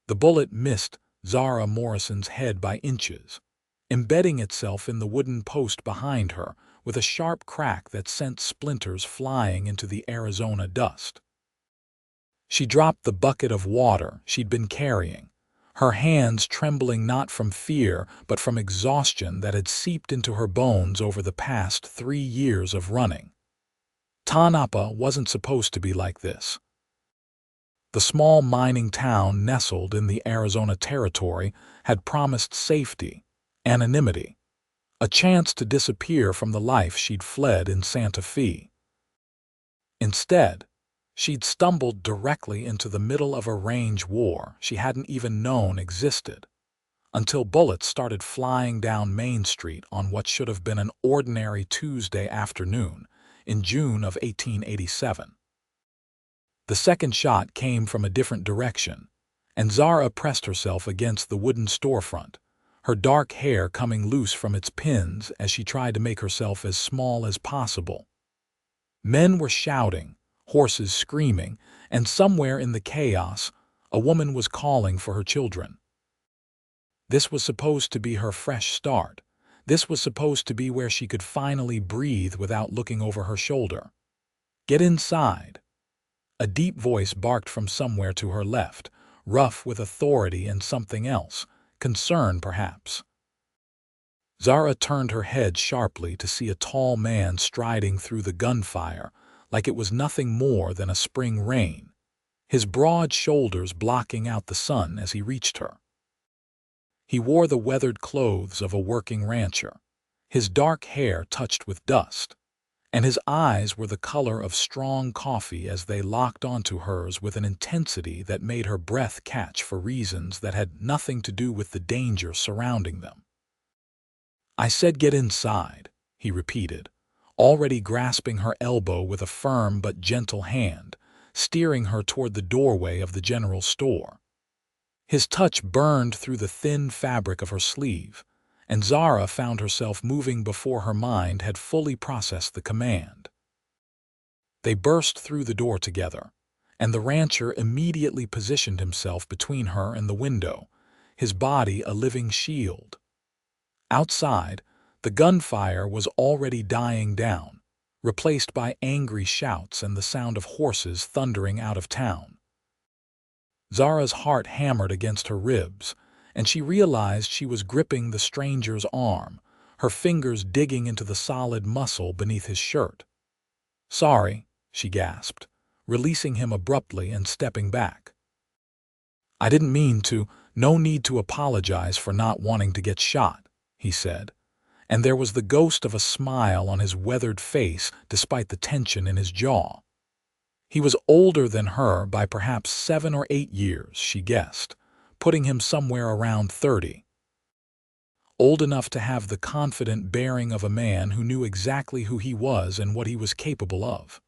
The bullet missed Zara Morrison's head by inches, embedding itself in the wooden post behind her with a sharp crack that sent splinters flying into the Arizona dust. She dropped the bucket of water she'd been carrying, her hands trembling not from fear but from exhaustion that had seeped into her bones over the past 3 years of running. Tonopah wasn't supposed to be like this. The small mining town nestled in the Arizona Territory had promised safety, anonymity, a chance to disappear from the life she'd fled in Santa Fe. Instead, she'd stumbled directly into the middle of a range war she hadn't even known existed, until bullets started flying down Main Street on what should have been an ordinary Tuesday afternoon in June of 1887. The second shot came from a different direction, and Zara pressed herself against the wooden storefront, her dark hair coming loose from its pins as she tried to make herself as small as possible. Men were shouting, horses screaming, and somewhere in the chaos, a woman was calling for her children. This was supposed to be her fresh start. This was supposed to be where she could finally breathe without looking over her shoulder. "Get inside." A deep voice barked from somewhere to her left, rough with authority and something else, concern perhaps. Zara turned her head sharply to see a tall man striding through the gunfire like it was nothing more than a spring rain, his broad shoulders blocking out the sun as he reached her. He wore the weathered clothes of a working rancher, his dark hair touched with dust, and his eyes were the color of strong coffee as they locked onto hers with an intensity that made her breath catch for reasons that had nothing to do with the danger surrounding them. "I said get inside," he repeated, already grasping her elbow with a firm but gentle hand, steering her toward the doorway of the general store. His touch burned through the thin fabric of her sleeve, and Zara found herself moving before her mind had fully processed the command. They burst through the door together, and the rancher immediately positioned himself between her and the window, his body a living shield. Outside, the gunfire was already dying down, replaced by angry shouts and the sound of horses thundering out of town. Zara's heart hammered against her ribs, and she realized she was gripping the stranger's arm, her fingers digging into the solid muscle beneath his shirt. "Sorry," she gasped, releasing him abruptly and stepping back. "I didn't mean to. No need to apologize for not wanting to get shot," he said, and there was the ghost of a smile on his weathered face despite the tension in his jaw. He was older than her by perhaps 7 or 8 years, she guessed, putting him somewhere around 30. Old enough to have the confident bearing of a man who knew exactly who he was and what he was capable of.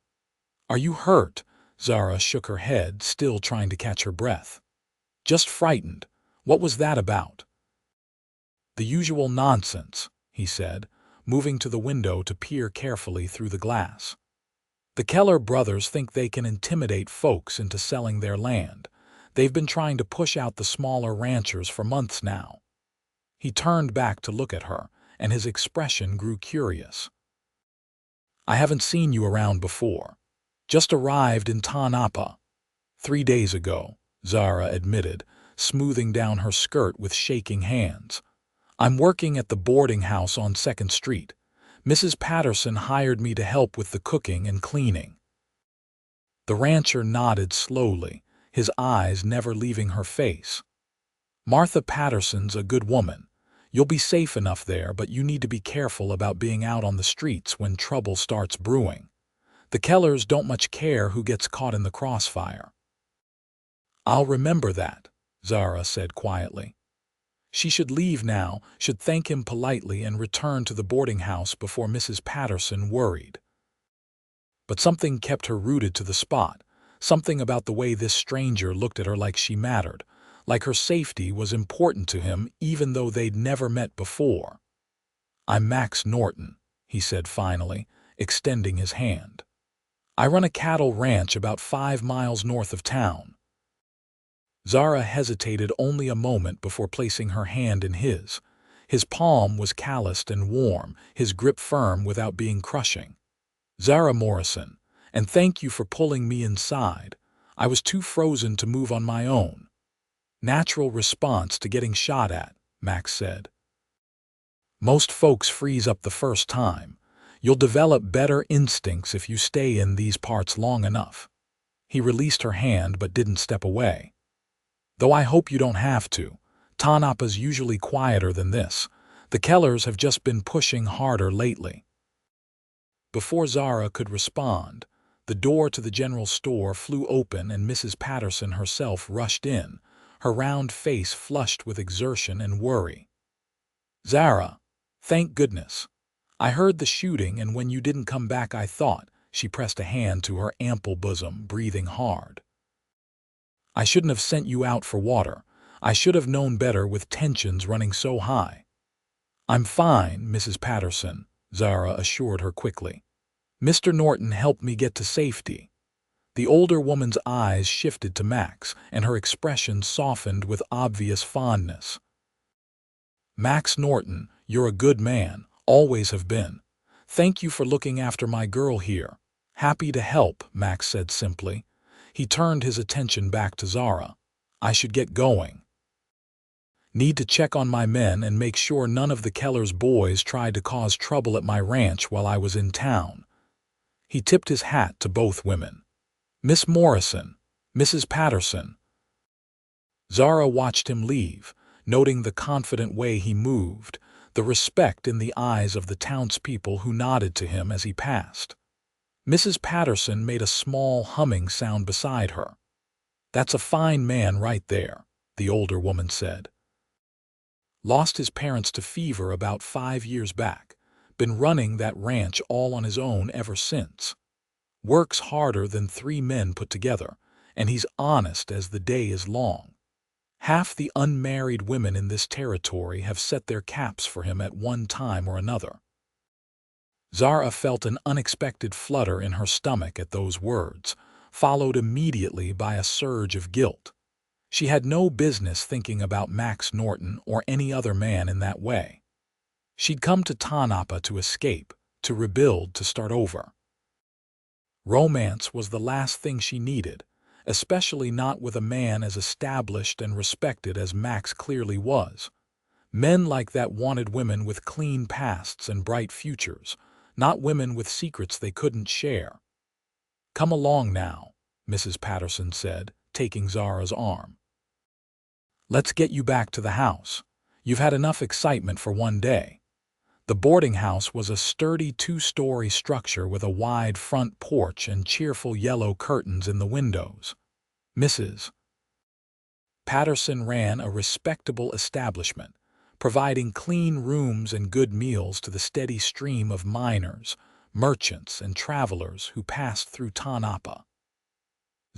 "Are you hurt?" Zara shook her head, still trying to catch her breath. "Just frightened. What was that about?" "The usual nonsense," he said, moving to the window to peer carefully through the glass. "The Keller brothers think they can intimidate folks into selling their land. They've been trying to push out the smaller ranchers for months now." He turned back to look at her, and his expression grew curious. "I haven't seen you around before. Just arrived in Tonopah 3 days ago," Zara admitted, smoothing down her skirt with shaking hands. "I'm working at the boarding house on 2nd Street. Mrs. Patterson hired me to help with the cooking and cleaning." The rancher nodded slowly, his eyes never leaving her face. "Martha Patterson's a good woman. You'll be safe enough there, but you need to be careful about being out on the streets when trouble starts brewing. The Kellers don't much care who gets caught in the crossfire." "I'll remember that," Zara said quietly. She should leave now, should thank him politely and return to the boarding house before Mrs. Patterson worried. But something kept her rooted to the spot, something about the way this stranger looked at her like she mattered, like her safety was important to him even though they'd never met before. "I'm Max Norton," he said finally, extending his hand. "I run a cattle ranch about 5 miles north of town." Zara hesitated only a moment before placing her hand in his. His palm was calloused and warm, his grip firm without being crushing. "Zara Morrison, and thank you for pulling me inside. I was too frozen to move on my own." "Natural response to getting shot at," Max said. "Most folks freeze up the first time. You'll develop better instincts if you stay in these parts long enough." He released her hand but didn't step away. "Though I hope you don't have to. Tonopah's usually quieter than this. The Kellers have just been pushing harder lately." Before Zara could respond, the door to the general store flew open and Mrs. Patterson herself rushed in, her round face flushed with exertion and worry. "Zara, thank goodness. I heard the shooting, and when you didn't come back I thought—" She pressed a hand to her ample bosom, breathing hard. "I shouldn't have sent you out for water. I should have known better with tensions running so high." "I'm fine, Mrs. Patterson," Zara assured her quickly. "Mr. Norton helped me get to safety." The older woman's eyes shifted to Max, and her expression softened with obvious fondness. "Max Norton, you're a good man, always have been. Thank you for looking after my girl here." "Happy to help," Max said simply. He turned his attention back to Zara. "I should get going. Need to check on my men and make sure none of the Keller's boys tried to cause trouble at my ranch while I was in town." He tipped his hat to both women. "Miss Morrison, Mrs. Patterson." Zara watched him leave, noting the confident way he moved, the respect in the eyes of the townspeople who nodded to him as he passed. Mrs. Patterson made a small humming sound beside her. "That's a fine man right there," the older woman said. "Lost his parents to fever about 5 years back. Been running that ranch all on his own ever since. Works harder than 3 men put together, and he's honest as the day is long. Half the unmarried women in this territory have set their caps for him at one time or another." Zara felt an unexpected flutter in her stomach at those words, followed immediately by a surge of guilt. She had no business thinking about Max Norton or any other man in that way. She'd come to Tonopah to escape, to rebuild, to start over. Romance was the last thing she needed, especially not with a man as established and respected as Max clearly was. Men like that wanted women with clean pasts and bright futures, not women with secrets they couldn't share. "Come along now," Mrs. Patterson said, taking Zara's arm. "Let's get you back to the house. You've had enough excitement for one day." The boarding house was a sturdy 2-story structure with a wide front porch and cheerful yellow curtains in the windows. Mrs. Patterson ran a respectable establishment, providing clean rooms and good meals to the steady stream of miners, merchants, and travelers who passed through Tonopah.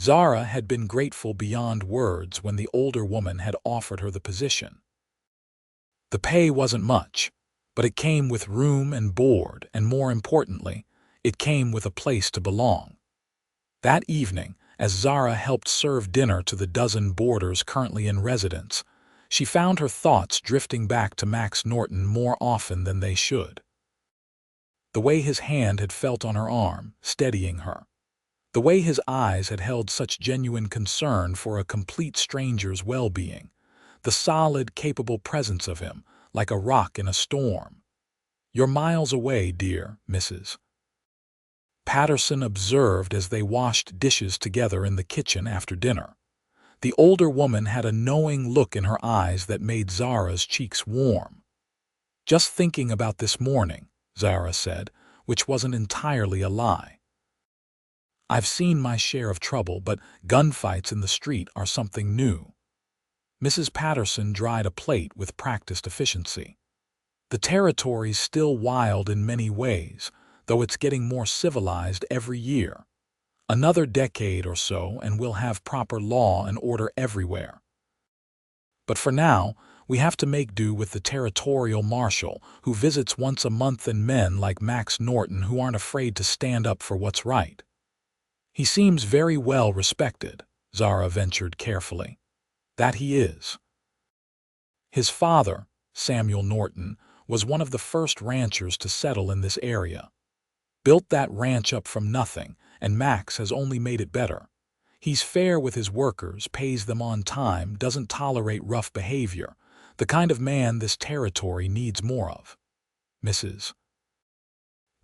Zara had been grateful beyond words when the older woman had offered her the position. The pay wasn't much, but it came with room and board, and more importantly, it came with a place to belong. That evening, as Zara helped serve dinner to the dozen boarders currently in residence, she found her thoughts drifting back to Max Norton more often than they should. The way his hand had felt on her arm, steadying her. The way his eyes had held such genuine concern for a complete stranger's well-being. The solid, capable presence of him, like a rock in a storm. "You're miles away, dear Mrs. Patterson observed as they washed dishes together in the kitchen after dinner. The older woman had a knowing look in her eyes that made Zara's cheeks warm. "Just thinking about this morning," Zara said, which wasn't entirely a lie. "I've seen my share of trouble, but gunfights in the street are something new." Mrs. Patterson dried a plate with practiced efficiency. "The territory's still wild in many ways, though it's getting more civilized every year. Another decade or so and we'll have proper law and order everywhere. But for now, we have to make do with the territorial marshal who visits once a month and men like Max Norton who aren't afraid to stand up for what's right." "He seems very well respected," Zara ventured carefully. That he is. His father, Samuel Norton, was one of the first ranchers to settle in this area. Built that ranch up from nothing, and Max has only made it better. He's fair with his workers, pays them on time, doesn't tolerate rough behavior. The kind of man this territory needs more of. Mrs.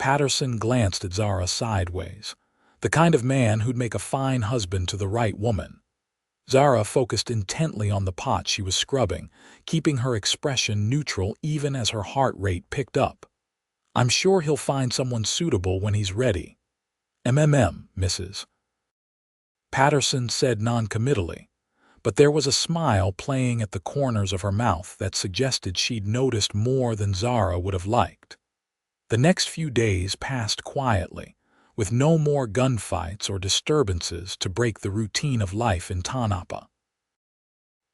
Patterson glanced at Zara sideways. The kind of man who'd make a fine husband to the right woman. Zara focused intently on the pot she was scrubbing, keeping her expression neutral even as her heart rate picked up. I'm sure he'll find someone suitable when he's ready. Mrs. Patterson said noncommittally, but there was a smile playing at the corners of her mouth that suggested she'd noticed more than Zara would have liked. The next few days passed quietly, with no more gunfights or disturbances to break the routine of life in Tonopah.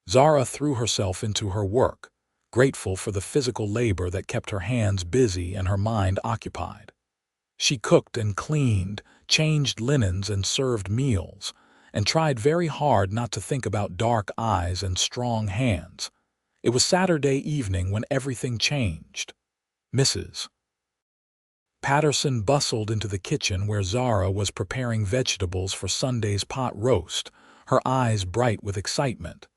Zara threw herself into her work, grateful for the physical labor that kept her hands busy and her mind occupied. She cooked and cleaned, changed linens and served meals, and tried very hard not to think about dark eyes and strong hands. It was Saturday evening when everything changed. Mrs. Patterson bustled into the kitchen where Zara was preparing vegetables for Sunday's pot roast, her eyes bright with excitement.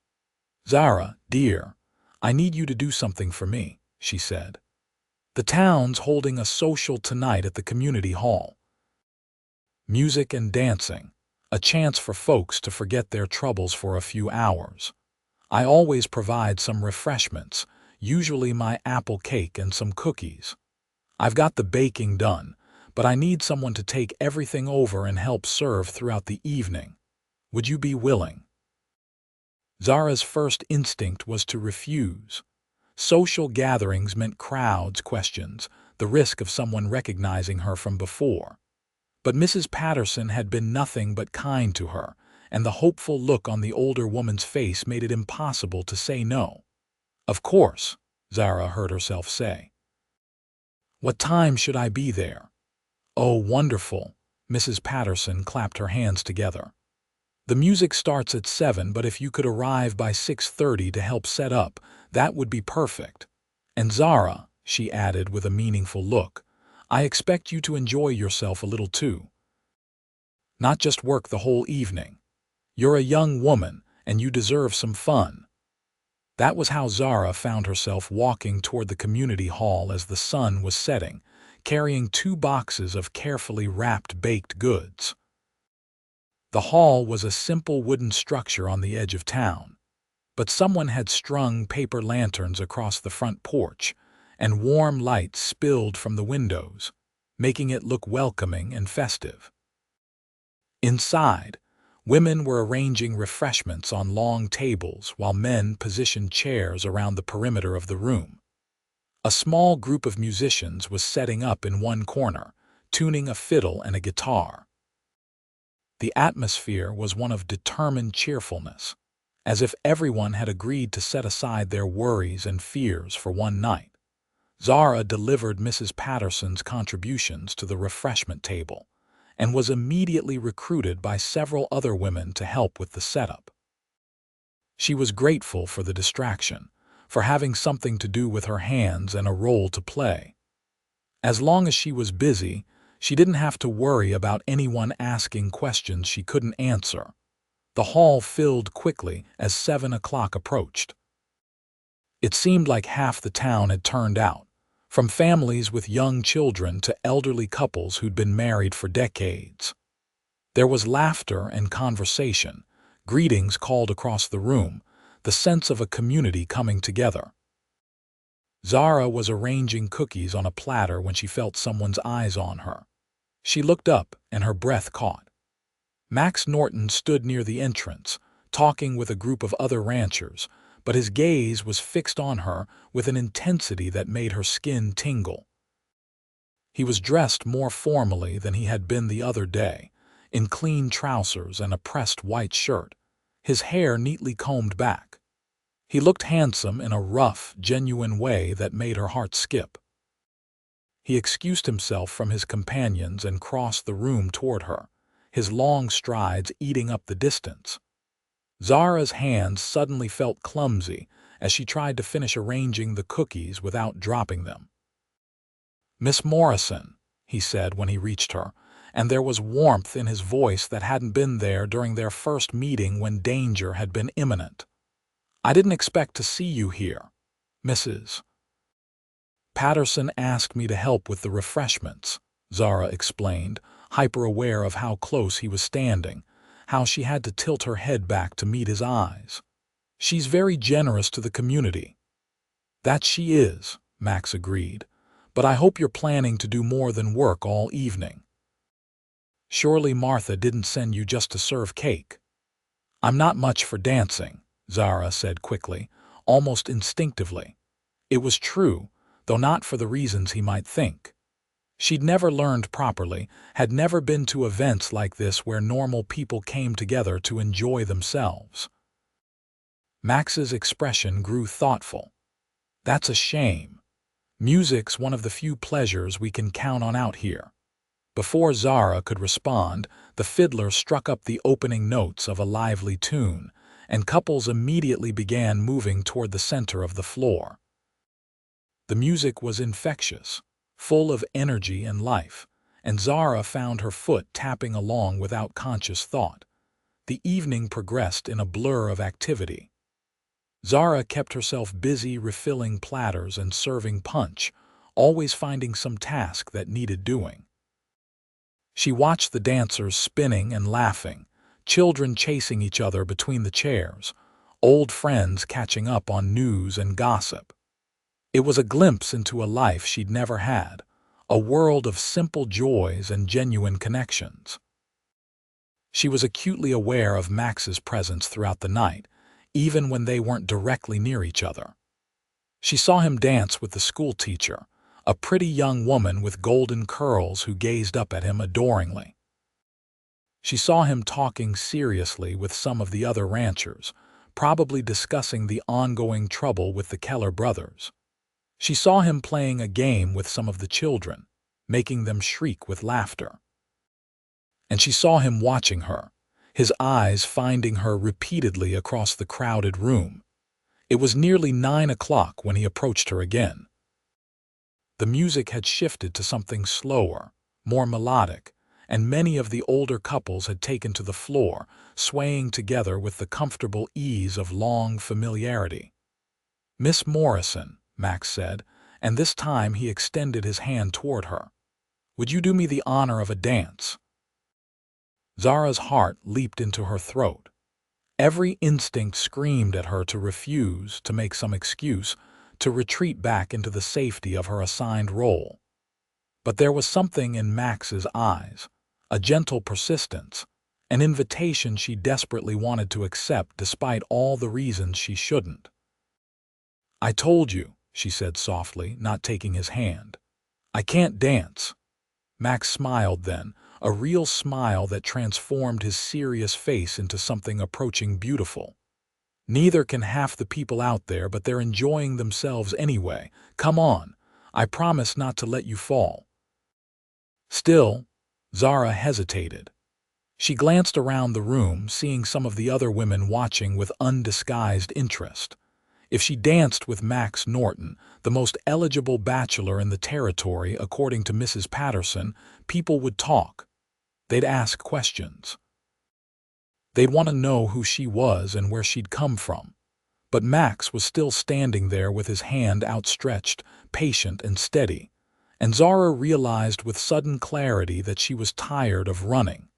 "Zara, dear, I need you to do something for me," she said. "The town's holding a social tonight at the community hall. Music and dancing, a chance for folks to forget their troubles for a few hours. I always provide some refreshments, usually my apple cake and some cookies. I've got the baking done, but I need someone to take everything over and help serve throughout the evening. Would you be willing?" Zara's first instinct was to refuse. Social gatherings meant crowds, questions, the risk of someone recognizing her from before. But Mrs. Patterson had been nothing but kind to her, and the hopeful look on the older woman's face made it impossible to say no. "Of course," Zara heard herself say. "What time should I be there?" "Oh, wonderful." Mrs. Patterson clapped her hands together. "The music starts at 7, but if you could arrive by 6:30 to help set up, that would be perfect. And Zara," she added with a meaningful look, "I expect you to enjoy yourself a little too. Not just work the whole evening. You're a young woman, and you deserve some fun." That was how Zara found herself walking toward the community hall as the sun was setting, carrying 2 boxes of carefully wrapped baked goods. The hall was a simple wooden structure on the edge of town, but someone had strung paper lanterns across the front porch, and warm light spilled from the windows, making it look welcoming and festive. Inside, women were arranging refreshments on long tables while men positioned chairs around the perimeter of the room. A small group of musicians was setting up in one corner, tuning a fiddle and a guitar. The atmosphere was one of determined cheerfulness, as if everyone had agreed to set aside their worries and fears for one night. Zara delivered Mrs. Patterson's contributions to the refreshment table, and was immediately recruited by several other women to help with the setup. She was grateful for the distraction, for having something to do with her hands and a role to play. As long as she was busy, she didn't have to worry about anyone asking questions she couldn't answer. The hall filled quickly as 7 o'clock approached. It seemed like half the town had turned out, from families with young children to elderly couples who'd been married for decades. There was laughter and conversation, greetings called across the room, the sense of a community coming together. Zara was arranging cookies on a platter when she felt someone's eyes on her. She looked up and her breath caught. Max Norton stood near the entrance, talking with a group of other ranchers, but his gaze was fixed on her with an intensity that made her skin tingle. He was dressed more formally than he had been the other day, in clean trousers and a pressed white shirt, his hair neatly combed back. He looked handsome in a rough, genuine way that made her heart skip. He excused himself from his companions and crossed the room toward her, his long strides eating up the distance. Zara's hands suddenly felt clumsy as she tried to finish arranging the cookies without dropping them. "Miss Morrison," he said when he reached her, and there was warmth in his voice that hadn't been there during their first meeting when danger had been imminent. "I didn't expect to see you here. Mrs. Patterson asked me to help with the refreshments," Zara explained, hyper-aware of how close he was standing, how she had to tilt her head back to meet his eyes. "She's very generous to the community." "That she is," Max agreed, "but I hope you're planning to do more than work all evening. Surely Martha didn't send you just to serve cake." "I'm not much for dancing," Zara said quickly, almost instinctively. It was true, though not for the reasons he might think. She'd never learned properly, had never been to events like this where normal people came together to enjoy themselves. Max's expression grew thoughtful. "That's a shame. Music's one of the few pleasures we can count on out here." Before Zara could respond, the fiddler struck up the opening notes of a lively tune, and couples immediately began moving toward the center of the floor. The music was infectious, full of energy and life, and Zara found her foot tapping along without conscious thought. The evening progressed in a blur of activity. Zara kept herself busy refilling platters and serving punch, always finding some task that needed doing. She watched the dancers spinning and laughing, children chasing each other between the chairs, old friends catching up on news and gossip. It was a glimpse into a life she'd never had, a world of simple joys and genuine connections. She was acutely aware of Max's presence throughout the night, even when they weren't directly near each other. She saw him dance with the school teacher, a pretty young woman with golden curls who gazed up at him adoringly. She saw him talking seriously with some of the other ranchers, probably discussing the ongoing trouble with the Keller brothers. She saw him playing a game with some of the children, making them shriek with laughter. And she saw him watching her, his eyes finding her repeatedly across the crowded room. It was nearly 9 o'clock when he approached her again. The music had shifted to something slower, more melodic, and many of the older couples had taken to the floor, swaying together with the comfortable ease of long familiarity. "Miss Morrison," Max said, and this time he extended his hand toward her. "Would you do me the honor of a dance?" Zara's heart leaped into her throat. Every instinct screamed at her to refuse, to make some excuse, to retreat back into the safety of her assigned role. But there was something in Max's eyes, a gentle persistence, an invitation she desperately wanted to accept despite all the reasons she shouldn't. "I told you," she said softly, not taking his hand. "I can't dance." Max smiled then, a real smile that transformed his serious face into something approaching beautiful. "Neither can half the people out there, but they're enjoying themselves anyway. Come on, I promise not to let you fall." Still, Zara hesitated. She glanced around the room, seeing some of the other women watching with undisguised interest. If she danced with Max Norton, the most eligible bachelor in the territory according to Mrs. Patterson, people would talk. They'd ask questions. They'd want to know who she was and where she'd come from. But Max was still standing there with his hand outstretched, patient and steady, and Zara realized with sudden clarity that she was tired of running,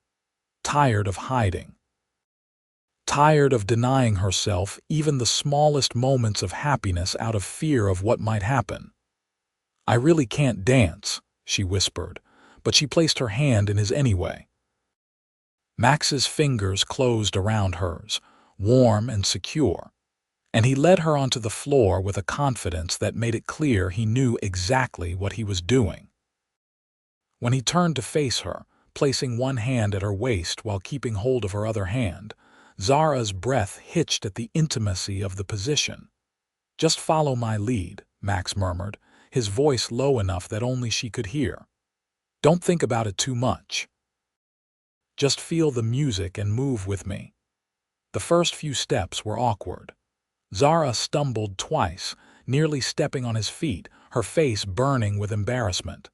tired of hiding, tired of denying herself even the smallest moments of happiness out of fear of what might happen. "I really can't dance," she whispered, but she placed her hand in his anyway. Max's fingers closed around hers, warm and secure, and he led her onto the floor with a confidence that made it clear he knew exactly what he was doing. When he turned to face her, placing one hand at her waist while keeping hold of her other hand, Zara's breath hitched at the intimacy of the position. "Just follow my lead," Max murmured, his voice low enough that only she could hear. "Don't think about it too much. Just feel the music and move with me." The first few steps were awkward. Zara stumbled twice, nearly stepping on his feet, her face burning with embarrassment.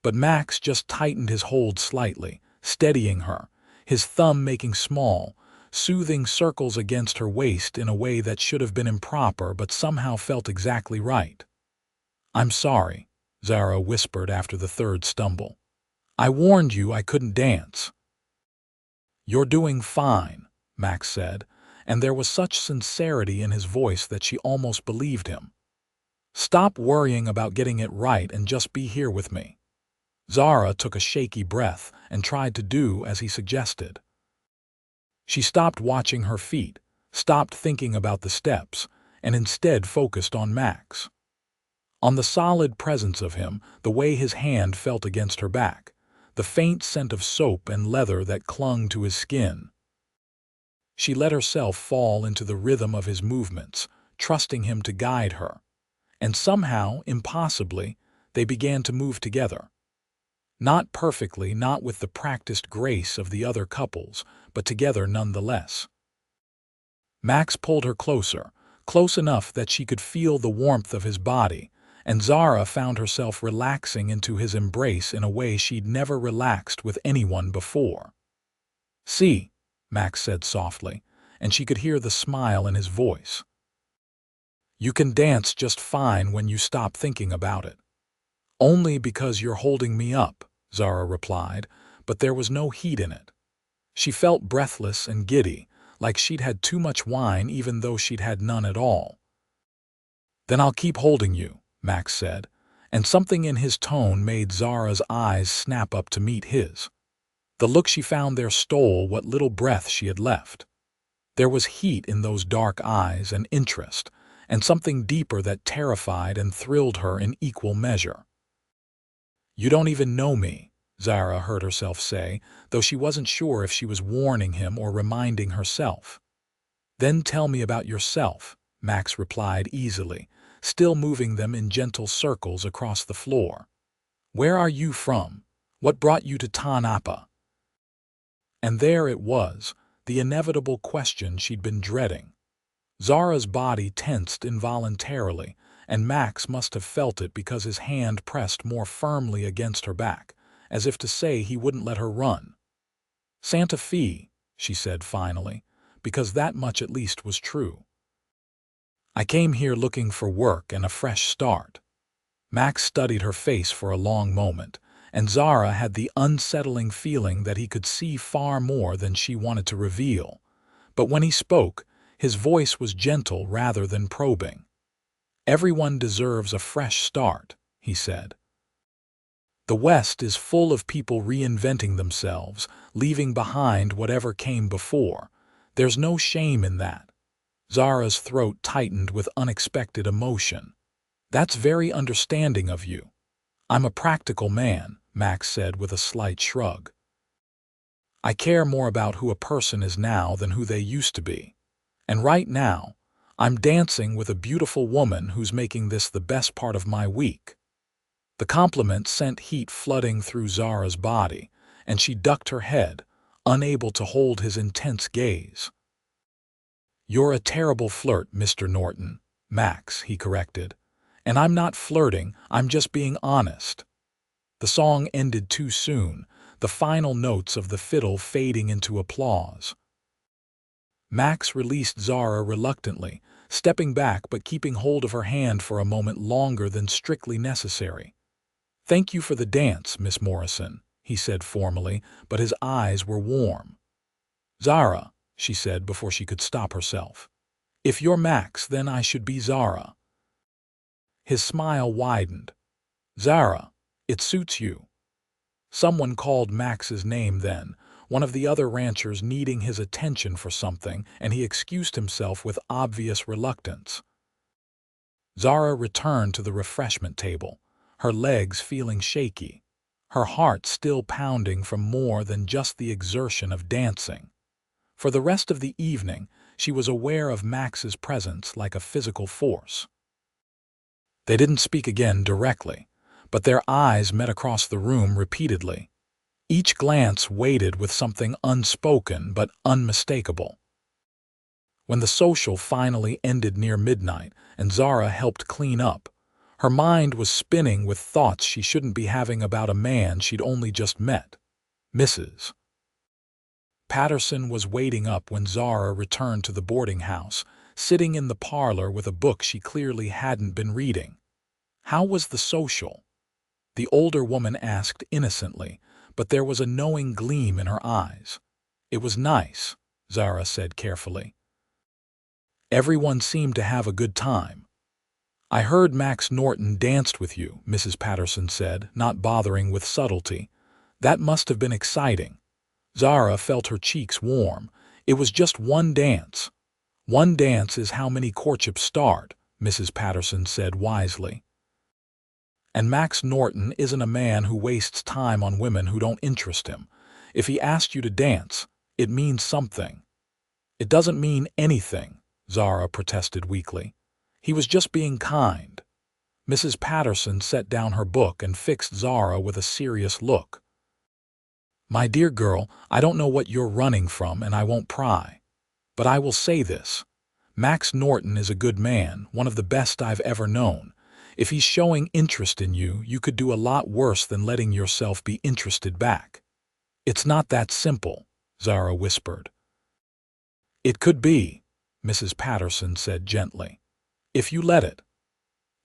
But Max just tightened his hold slightly, steadying her, his thumb making small, soothing circles against her waist in a way that should have been improper but somehow felt exactly right. "I'm sorry," Zara whispered after the third stumble. "I warned you I couldn't dance." "You're doing fine," Max said, and there was such sincerity in his voice that she almost believed him. "Stop worrying about getting it right and just be here with me." Zara took a shaky breath and tried to do as he suggested. She stopped watching her feet, stopped thinking about the steps, and instead focused on Max. On the solid presence of him, the way his hand felt against her back, the faint scent of soap and leather that clung to his skin. She let herself fall into the rhythm of his movements, trusting him to guide her. And somehow, impossibly, they began to move together. Not perfectly, not with the practiced grace of the other couples, but together nonetheless. Max pulled her closer, close enough that she could feel the warmth of his body, and Zara found herself relaxing into his embrace in a way she'd never relaxed with anyone before. "See," Max said softly, and she could hear the smile in his voice. "You can dance just fine when you stop thinking about it." "Only because you're holding me up," Zara replied, but there was no heat in it. She felt breathless and giddy, like she'd had too much wine even though she'd had none at all. "Then I'll keep holding you," Max said, and something in his tone made Zara's eyes snap up to meet his. The look she found there stole what little breath she had left. There was heat in those dark eyes and interest, and something deeper that terrified and thrilled her in equal measure. "You don't even know me," Zara heard herself say, though she wasn't sure if she was warning him or reminding herself. "Then tell me about yourself," Max replied easily, still moving them in gentle circles across the floor. "Where are you from? What brought you to Tonopah?" And there it was, the inevitable question she'd been dreading. Zara's body tensed involuntarily, and Max must have felt it because his hand pressed more firmly against her back, as if to say he wouldn't let her run. "Santa Fe," she said finally, because that much at least was true. "I came here looking for work and a fresh start." Max studied her face for a long moment, and Zara had the unsettling feeling that he could see far more than she wanted to reveal. But when he spoke, his voice was gentle rather than probing. "Everyone deserves a fresh start," he said. "The West is full of people reinventing themselves, leaving behind whatever came before. There's no shame in that." Zara's throat tightened with unexpected emotion. "That's very understanding of you." "I'm a practical man," Max said with a slight shrug. "I care more about who a person is now than who they used to be. And right now, I'm dancing with a beautiful woman who's making this the best part of my week." The compliment sent heat flooding through Zara's body, and she ducked her head, unable to hold his intense gaze. "You're a terrible flirt, Mr. Norton," Max, he corrected. "And I'm not flirting, I'm just being honest." The song ended too soon, the final notes of the fiddle fading into applause. Max released Zara reluctantly, stepping back but keeping hold of her hand for a moment longer than strictly necessary. "Thank you for the dance, Miss Morrison," he said formally, but his eyes were warm. "Zara," she said before she could stop herself. "If you're Max, then I should be Zara." His smile widened. "Zara, it suits you." Someone called Max's name then, one of the other ranchers needing his attention for something, and he excused himself with obvious reluctance. Zara returned to the refreshment table, her legs feeling shaky, her heart still pounding from more than just the exertion of dancing. For the rest of the evening, she was aware of Max's presence like a physical force. They didn't speak again directly, but their eyes met across the room repeatedly. Each glance weighted with something unspoken but unmistakable. When the social finally ended near midnight and Zara helped clean up, her mind was spinning with thoughts she shouldn't be having about a man she'd only just met. Mrs. Patterson was waiting up when Zara returned to the boarding house, sitting in the parlor with a book she clearly hadn't been reading. "How was the social?" the older woman asked innocently, but there was a knowing gleam in her eyes. "It was nice," Zara said carefully. "Everyone seemed to have a good time." "I heard Max Norton danced with you," Mrs. Patterson said, not bothering with subtlety. "That must have been exciting." Zara felt her cheeks warm. "It was just one dance." "One dance is how many courtships start," Mrs. Patterson said wisely. "And Max Norton isn't a man who wastes time on women who don't interest him. If he asked you to dance, it means something." "It doesn't mean anything," Zara protested weakly. "He was just being kind." Mrs. Patterson set down her book and fixed Zara with a serious look. "My dear girl, I don't know what you're running from and I won't pry. But I will say this. Max Norton is a good man, one of the best I've ever known. If he's showing interest in you, you could do a lot worse than letting yourself be interested back." "It's not that simple," Zara whispered. "It could be," Mrs. Patterson said gently, "if you let it."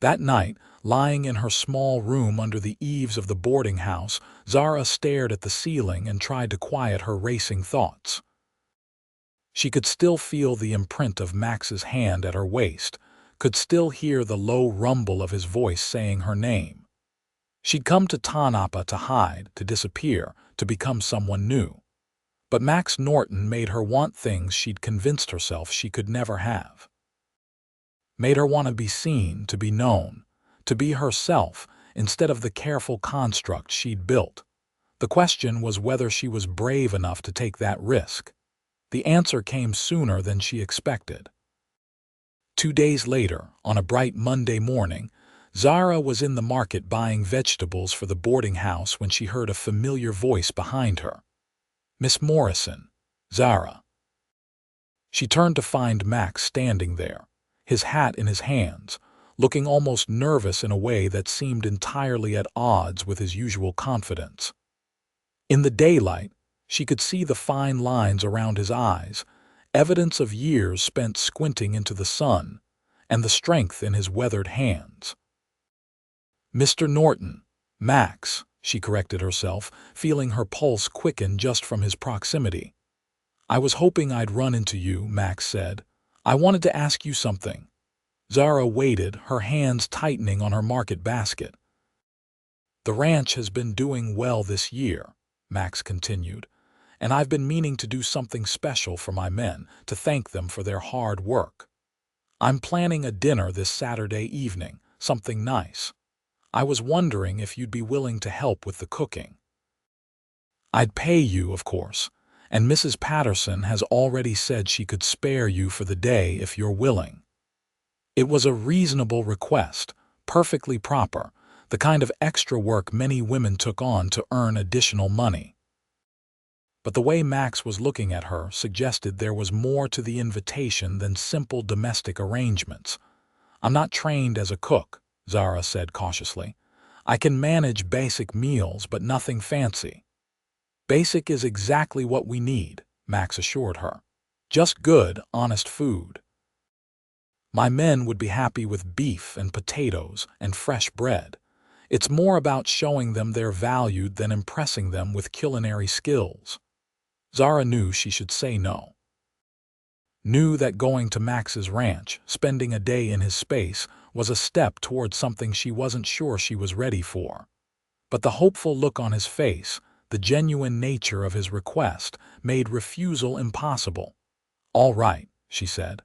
That night, lying in her small room under the eaves of the boarding house, Zara stared at the ceiling and tried to quiet her racing thoughts. She could still feel the imprint of Max's hand at her waist, could still hear the low rumble of his voice saying her name. She'd come to Tonopah to hide, to disappear, to become someone new. But Max Norton made her want things she'd convinced herself she could never have. Made her want to be seen, to be known, to be herself instead of the careful construct she'd built. The question was whether she was brave enough to take that risk. The answer came sooner than she expected. 2 days later, on a bright Monday morning, Zara was in the market buying vegetables for the boarding house when she heard a familiar voice behind her. "Miss Morrison, Zara." She turned to find Max standing there, his hat in his hands, looking almost nervous in a way that seemed entirely at odds with his usual confidence. In the daylight, she could see the fine lines around his eyes, evidence of years spent squinting into the sun, and the strength in his weathered hands. "Mr. Norton, Max," she corrected herself, feeling her pulse quicken just from his proximity. "I was hoping I'd run into you," Max said. "I wanted to ask you something." Zara waited, her hands tightening on her market basket. "The ranch has been doing well this year," Max continued, "and I've been meaning to do something special for my men, to thank them for their hard work. I'm planning a dinner this Saturday evening, something nice. I was wondering if you'd be willing to help with the cooking. I'd pay you, of course, and Mrs. Patterson has already said she could spare you for the day if you're willing." It was a reasonable request, perfectly proper, the kind of extra work many women took on to earn additional money. But the way Max was looking at her suggested there was more to the invitation than simple domestic arrangements. "I'm not trained as a cook," Zara said cautiously. "I can manage basic meals, but nothing fancy." "Basic is exactly what we need," Max assured her. "Just good, honest food. My men would be happy with beef and potatoes and fresh bread. It's more about showing them they're valued than impressing them with culinary skills." Zara knew she should say no. Knew that going to Max's ranch, spending a day in his space, was a step toward something she wasn't sure she was ready for. But the hopeful look on his face, the genuine nature of his request, made refusal impossible. "All right," she said.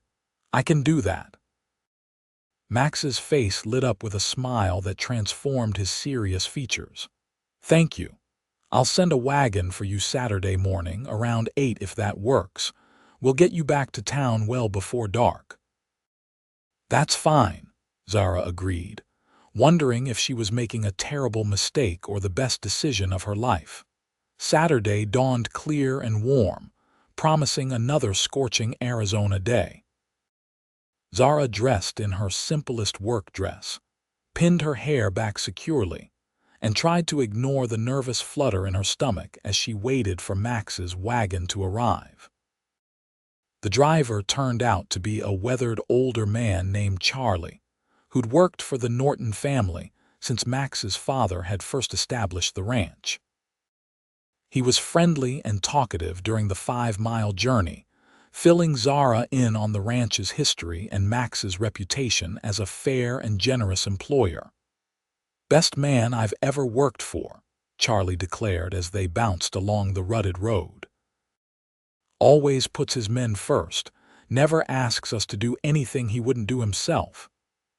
"I can do that." Max's face lit up with a smile that transformed his serious features. "Thank you. I'll send a wagon for you Saturday morning, around 8 if that works. We'll get you back to town well before dark." "That's fine," Zara agreed, wondering if she was making a terrible mistake or the best decision of her life. Saturday dawned clear and warm, promising another scorching Arizona day. Zara dressed in her simplest work dress, pinned her hair back securely, and tried to ignore the nervous flutter in her stomach as she waited for Max's wagon to arrive. The driver turned out to be a weathered older man named Charlie, who'd worked for the Norton family since Max's father had first established the ranch. He was friendly and talkative during the 5-mile journey, filling Zara in on the ranch's history and Max's reputation as a fair and generous employer. "Best man I've ever worked for," Charlie declared as they bounced along the rutted road. "Always puts his men first, never asks us to do anything he wouldn't do himself.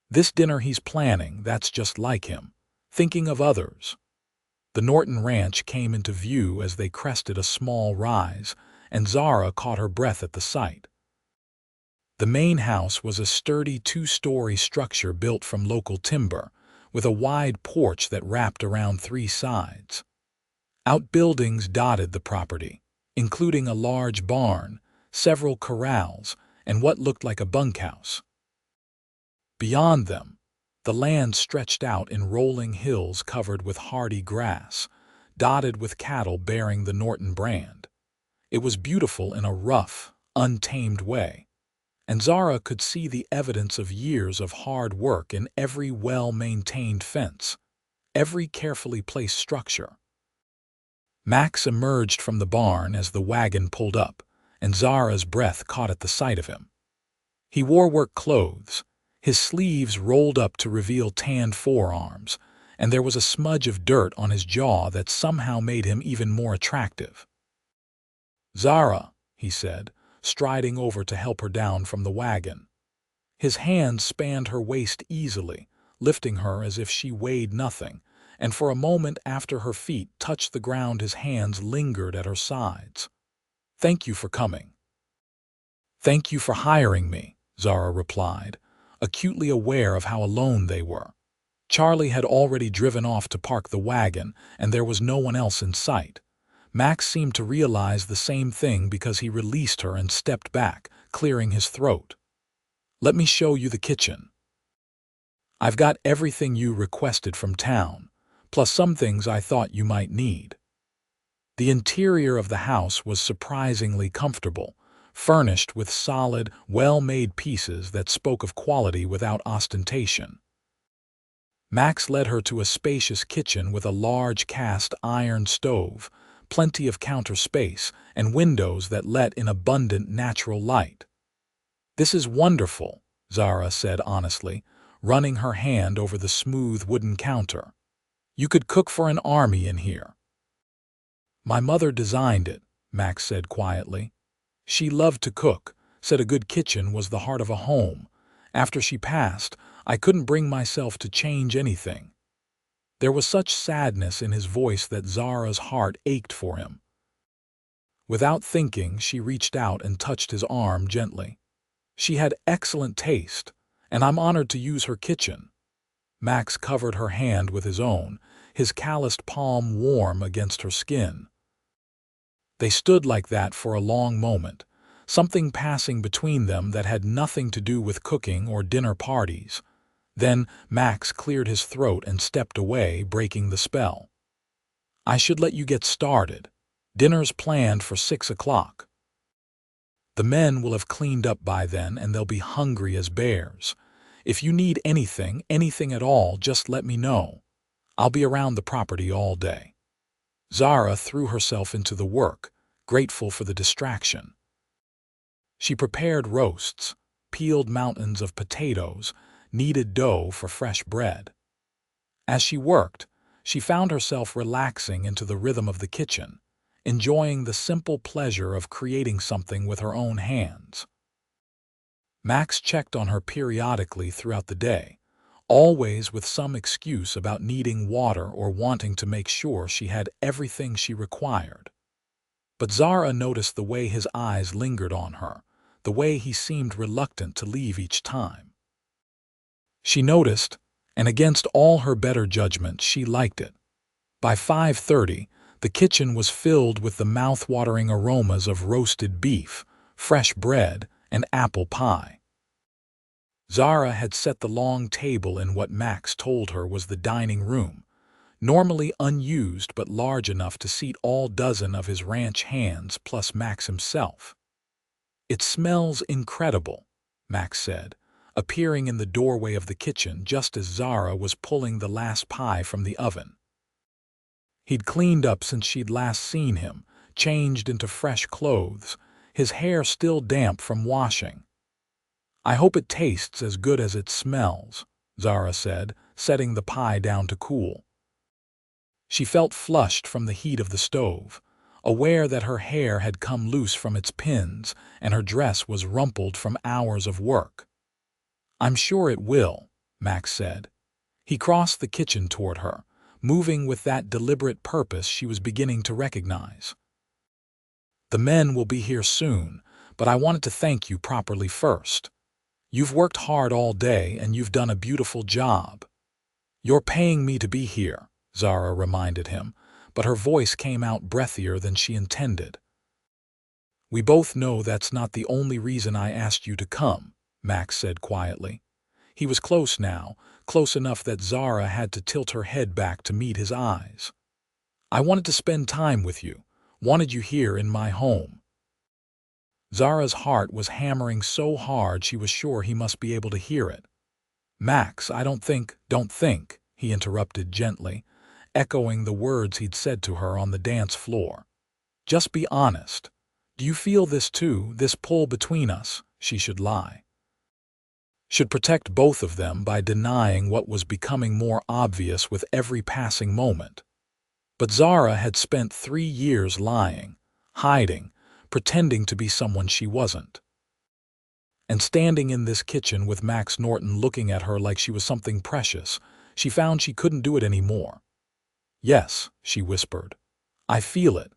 This dinner he's planning, that's just like him, thinking of others." The Norton Ranch came into view as they crested a small rise, and Zara caught her breath at the sight. The main house was a sturdy 2-story structure built from local timber, with a wide porch that wrapped around 3 sides. Outbuildings dotted the property, including a large barn, several corrals, and what looked like a bunkhouse. Beyond them, the land stretched out in rolling hills covered with hardy grass, dotted with cattle bearing the Norton brand. It was beautiful in a rough, untamed way, and Zara could see the evidence of years of hard work in every well-maintained fence, every carefully placed structure. Max emerged from the barn as the wagon pulled up, and Zara's breath caught at the sight of him. He wore work clothes, his sleeves rolled up to reveal tanned forearms, and there was a smudge of dirt on his jaw that somehow made him even more attractive. "Zara," he said, striding over to help her down from the wagon. His hands spanned her waist easily, lifting her as if she weighed nothing, and for a moment after her feet touched the ground his hands lingered at her sides. "Thank you for coming." "Thank you for hiring me," Zara replied, acutely aware of how alone they were. Charlie had already driven off to park the wagon, and there was no one else in sight. Max seemed to realize the same thing because he released her and stepped back, clearing his throat. "Let me show you the kitchen. I've got everything you requested from town, plus some things I thought you might need." The interior of the house was surprisingly comfortable, furnished with solid, well-made pieces that spoke of quality without ostentation. Max led her to a spacious kitchen with a large cast-iron stove, plenty of counter space, and windows that let in abundant natural light. "This is wonderful," Zara said honestly, running her hand over the smooth wooden counter. "You could cook for an army in here." "My mother designed it," Max said quietly. "She loved to cook, said a good kitchen was the heart of a home. After she passed, I couldn't bring myself to change anything." There was such sadness in his voice that Zara's heart ached for him. Without thinking, she reached out and touched his arm gently. "She had excellent taste, and I'm honored to use her kitchen." Max covered her hand with his own, his calloused palm warm against her skin. They stood like that for a long moment, something passing between them that had nothing to do with cooking or dinner parties. Then Max cleared his throat and stepped away, breaking the spell. "I should let you get started. Dinner's planned for 6 o'clock. The men will have cleaned up by then and they'll be hungry as bears. If you need anything at all, just let me know. I'll be around the property all day." Zara threw herself into the work, grateful for the distraction. She prepared roasts, peeled mountains of potatoes, kneaded dough for fresh bread. As she worked, she found herself relaxing into the rhythm of the kitchen, enjoying the simple pleasure of creating something with her own hands. Max checked on her periodically throughout the day, always with some excuse about needing water or wanting to make sure she had everything she required. But Zara noticed the way his eyes lingered on her, the way he seemed reluctant to leave each time. She noticed, and against all her better judgment, she liked it. By 5:30, the kitchen was filled with the mouth-watering aromas of roasted beef, fresh bread, and apple pie. Zara had set the long table in what Max told her was the dining room, normally unused but large enough to seat all dozen of his ranch hands plus Max himself. "It smells incredible," Max said, appearing in the doorway of the kitchen just as Zara was pulling the last pie from the oven. He'd cleaned up since she'd last seen him, changed into fresh clothes, his hair still damp from washing. "I hope it tastes as good as it smells," Zara said, setting the pie down to cool. She felt flushed from the heat of the stove, aware that her hair had come loose from its pins and her dress was rumpled from hours of work. "I'm sure it will," Max said. He crossed the kitchen toward her, moving with that deliberate purpose she was beginning to recognize. "The men will be here soon, but I wanted to thank you properly first. You've worked hard all day and you've done a beautiful job." "You're paying me to be here," Zara reminded him, but her voice came out breathier than she intended. "We both know that's not the only reason I asked you to come," Max said quietly. He was close now, close enough that Zara had to tilt her head back to meet his eyes. "I wanted to spend time with you, wanted you here in my home." Zara's heart was hammering so hard she was sure he must be able to hear it. "Max, I don't think," he interrupted gently, echoing the words he'd said to her on the dance floor. "Just be honest. Do you feel this too, this pull between us?" She should lie. Should protect both of them by denying what was becoming more obvious with every passing moment. But Zara had spent 3 years lying, hiding, pretending to be someone she wasn't. And standing in this kitchen with Max Norton looking at her like she was something precious, she found she couldn't do it anymore. "Yes," she whispered. "I feel it.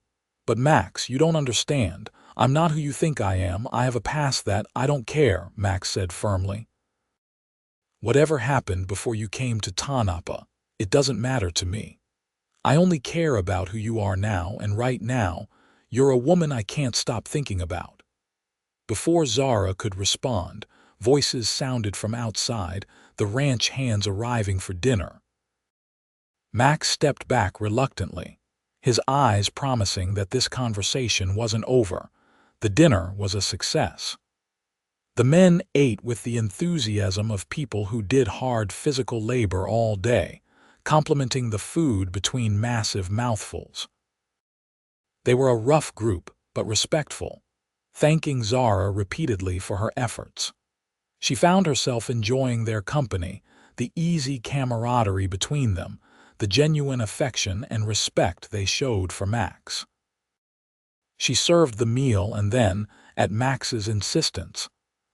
But Max, you don't understand. I'm not who you think I am. I have a past that I don't care," Max said firmly. "Whatever happened before you came to Tonopah, it doesn't matter to me. I only care about who you are now, and right now, you're a woman I can't stop thinking about." Before Zara could respond, voices sounded from outside, the ranch hands arriving for dinner. Max stepped back reluctantly, his eyes promising that this conversation wasn't over. The dinner was a success. The men ate with the enthusiasm of people who did hard physical labor all day, complimenting the food between massive mouthfuls. They were a rough group, but respectful, thanking Zara repeatedly for her efforts. She found herself enjoying their company, the easy camaraderie between them, the genuine affection and respect they showed for Max. She served the meal and then, at Max's insistence,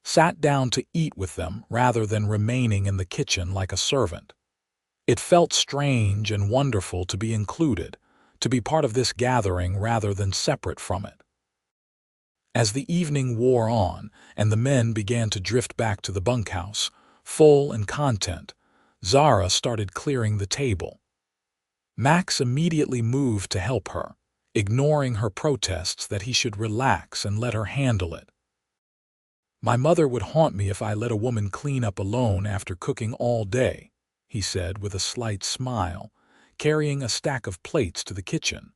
sat down to eat with them rather than remaining in the kitchen like a servant. It felt strange and wonderful to be included, to be part of this gathering rather than separate from it. As the evening wore on and the men began to drift back to the bunkhouse, full and content, Zara started clearing the table. Max immediately moved to help her, ignoring her protests that he should relax and let her handle it. "My mother would haunt me if I let a woman clean up alone after cooking all day," he said with a slight smile, carrying a stack of plates to the kitchen.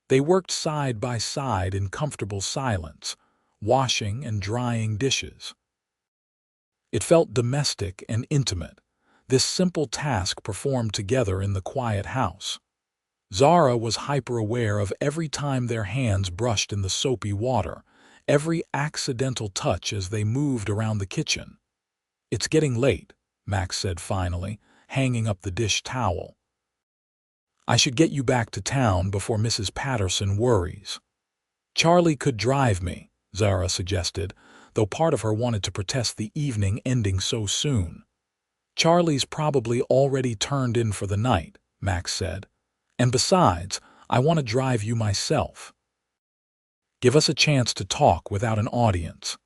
They worked side by side in comfortable silence, washing and drying dishes. It felt domestic and intimate, this simple task performed together in the quiet house. Zara was hyper-aware of every time their hands brushed in the soapy water, every accidental touch as they moved around the kitchen. "It's getting late," Max said finally, hanging up the dish towel. "I should get you back to town before Mrs. Patterson worries." "Charlie could drive me," Zara suggested, though part of her wanted to protest the evening ending so soon. "Charlie's probably already turned in for the night," Max said. "And besides, I want to drive you myself. Give us a chance to talk without an audience."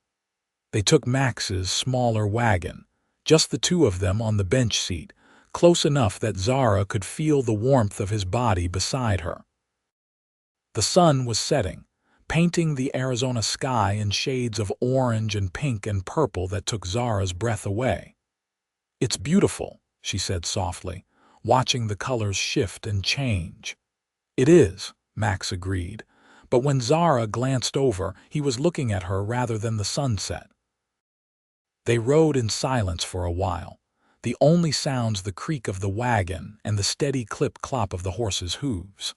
They took Max's smaller wagon, just the two of them on the bench seat, close enough that Zara could feel the warmth of his body beside her. The sun was setting, painting the Arizona sky in shades of orange and pink and purple that took Zara's breath away. "It's beautiful," she said softly, watching the colors shift and change. "It is," Max agreed, but when Zara glanced over, he was looking at her rather than the sunset. They rode in silence for a while, the only sounds the creak of the wagon and the steady clip-clop of the horses' hooves.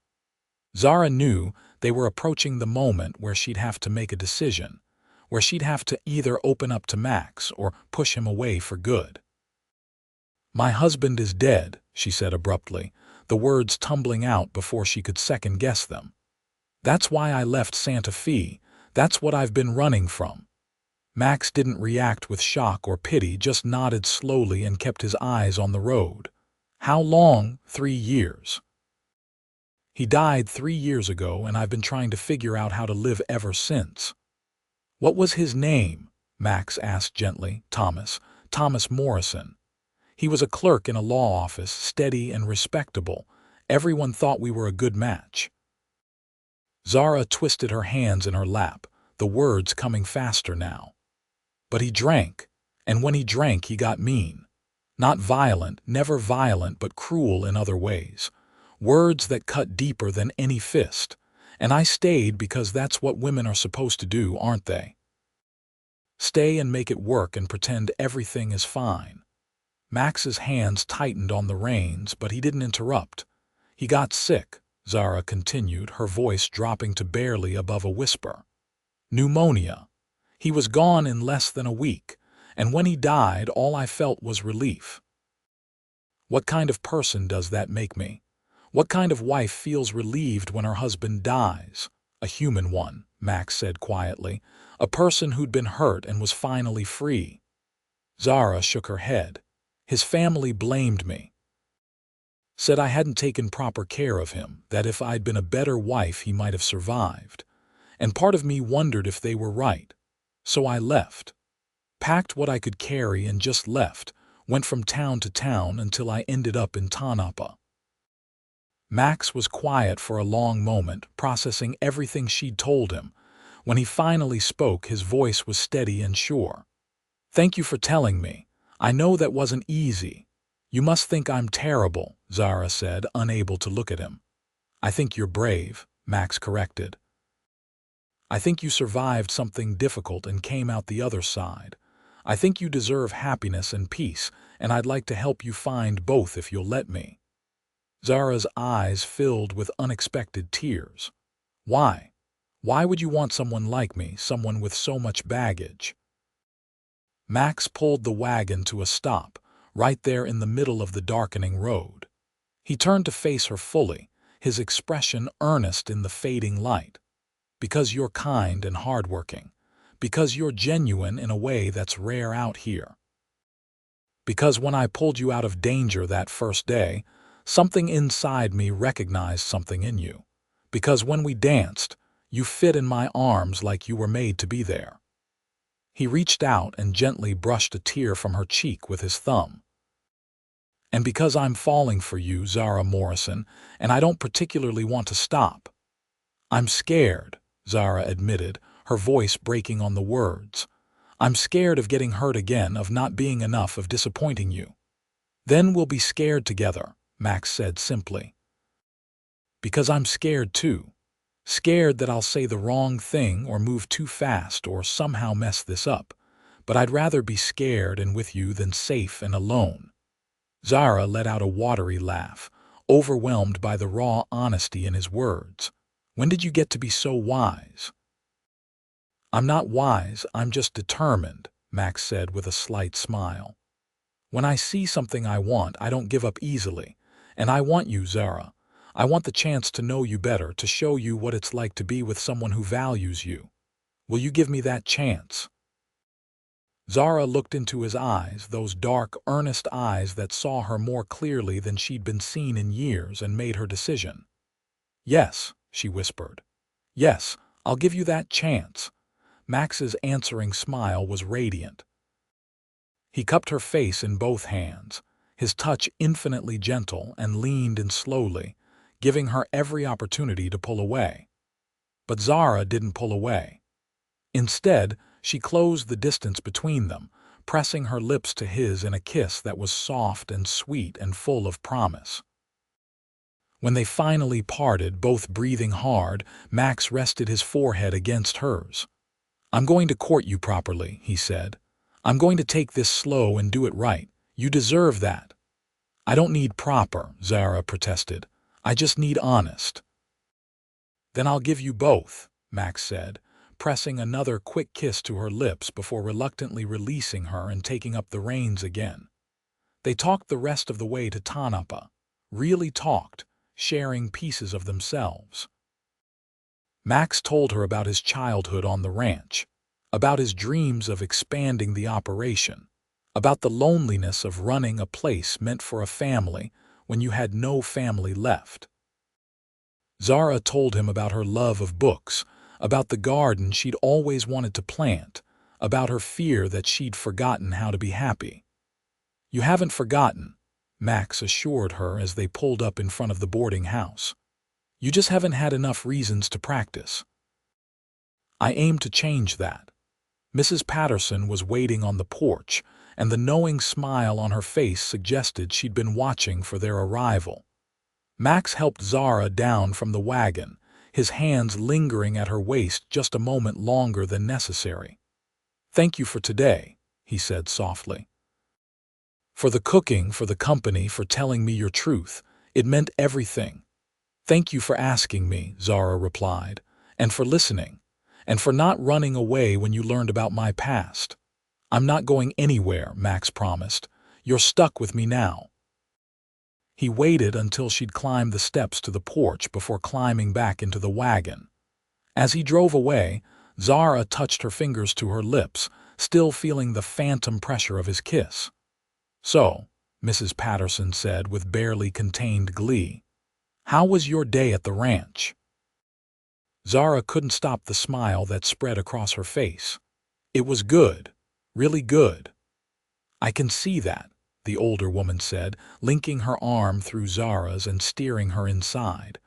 Zara knew they were approaching the moment where she'd have to make a decision, where she'd have to either open up to Max or push him away for good. "My husband is dead," she said abruptly, the words tumbling out before she could second-guess them. "That's why I left Santa Fe. That's what I've been running from." Max didn't react with shock or pity, just nodded slowly and kept his eyes on the road. "How long?" "3 years. He died 3 years ago, and I've been trying to figure out how to live ever since." "What was his name?" Max asked gently. Thomas Morrison. He was a clerk in a law office, steady and respectable. Everyone thought we were a good match." Zara twisted her hands in her lap, the words coming faster now. "But he drank, and when he drank he got mean. Not violent, never violent, but cruel in other ways. Words that cut deeper than any fist. And I stayed because that's what women are supposed to do, aren't they? Stay and make it work and pretend everything is fine." Max's hands tightened on the reins, but he didn't interrupt. "He got sick," Zara continued, her voice dropping to barely above a whisper. "Pneumonia. He was gone in less than a week, and when he died, all I felt was relief." "What kind of person does that make me? What kind of wife feels relieved when her husband dies?" "A human one," Max said quietly. "A person who'd been hurt and was finally free." Zara shook her head. "His family blamed me. Said I hadn't taken proper care of him, that if I'd been a better wife he might have survived. And part of me wondered if they were right. So I left. Packed what I could carry and just left, went from town to town until I ended up in Tonopah." Max was quiet for a long moment, processing everything she'd told him. When he finally spoke, his voice was steady and sure. "Thank you for telling me. I know that wasn't easy." "You must think I'm terrible," Zara said, unable to look at him. "I think you're brave," Max corrected. "I think you survived something difficult and came out the other side. I think you deserve happiness and peace, and I'd like to help you find both if you'll let me." Zara's eyes filled with unexpected tears. "Why? Why would you want someone like me, someone with so much baggage?" Max pulled the wagon to a stop, right there in the middle of the darkening road. He turned to face her fully, his expression earnest in the fading light. "Because you're kind and hardworking. Because you're genuine in a way that's rare out here. Because when I pulled you out of danger that first day, something inside me recognized something in you. Because when we danced, you fit in my arms like you were made to be there." He reached out and gently brushed a tear from her cheek with his thumb. "And because I'm falling for you, Zara Morrison, and I don't particularly want to stop." "I'm scared," Zara admitted, her voice breaking on the words. "I'm scared of getting hurt again, of not being enough, of disappointing you." "Then we'll be scared together," Max said simply. "Because I'm scared too. Scared that I'll say the wrong thing or move too fast or somehow mess this up. But I'd rather be scared and with you than safe and alone." Zara let out a watery laugh, overwhelmed by the raw honesty in his words. "When did you get to be so wise?" "I'm not wise, I'm just determined," Max said with a slight smile. "When I see something I want, I don't give up easily. And I want you, Zara. I want the chance to know you better, to show you what it's like to be with someone who values you. Will you give me that chance?" Zara looked into his eyes, those dark, earnest eyes that saw her more clearly than she'd been seen in years, and made her decision. "Yes," she whispered. "Yes, I'll give you that chance." Max's answering smile was radiant. He cupped her face in both hands, his touch infinitely gentle, and leaned in slowly, giving her every opportunity to pull away. But Zara didn't pull away. Instead, she closed the distance between them, pressing her lips to his in a kiss that was soft and sweet and full of promise. When they finally parted, both breathing hard, Max rested his forehead against hers. "I'm going to court you properly," he said. "I'm going to take this slow and do it right. You deserve that." "I don't need proper," Zara protested. "I just need honest." "Then I'll give you both," Max said, pressing another quick kiss to her lips before reluctantly releasing her and taking up the reins again. They talked the rest of the way to Tonopah. Really talked, sharing pieces of themselves. Max told her about his childhood on the ranch, about his dreams of expanding the operation, about the loneliness of running a place meant for a family when you had no family left. Zara told him about her love of books, about the garden she'd always wanted to plant, about her fear that she'd forgotten how to be happy. "You haven't forgotten," Max assured her as they pulled up in front of the boarding house. "You just haven't had enough reasons to practice." "I aim to change that." Mrs. Patterson was waiting on the porch, and the knowing smile on her face suggested she'd been watching for their arrival. Max helped Zara down from the wagon, his hands lingering at her waist just a moment longer than necessary. "Thank you for today," he said softly. "For the cooking, for the company, for telling me your truth. It meant everything." "Thank you for asking me," Zara replied, "and for listening, and for not running away when you learned about my past." "I'm not going anywhere," Max promised. "You're stuck with me now." He waited until she'd climbed the steps to the porch before climbing back into the wagon. As he drove away, Zara touched her fingers to her lips, still feeling the phantom pressure of his kiss. "So," Mrs. Patterson said with barely contained glee, "how was your day at the ranch?" Zara couldn't stop the smile that spread across her face. "It was good, really good." "I can see that," the older woman said, linking her arm through Zara's and steering her inside.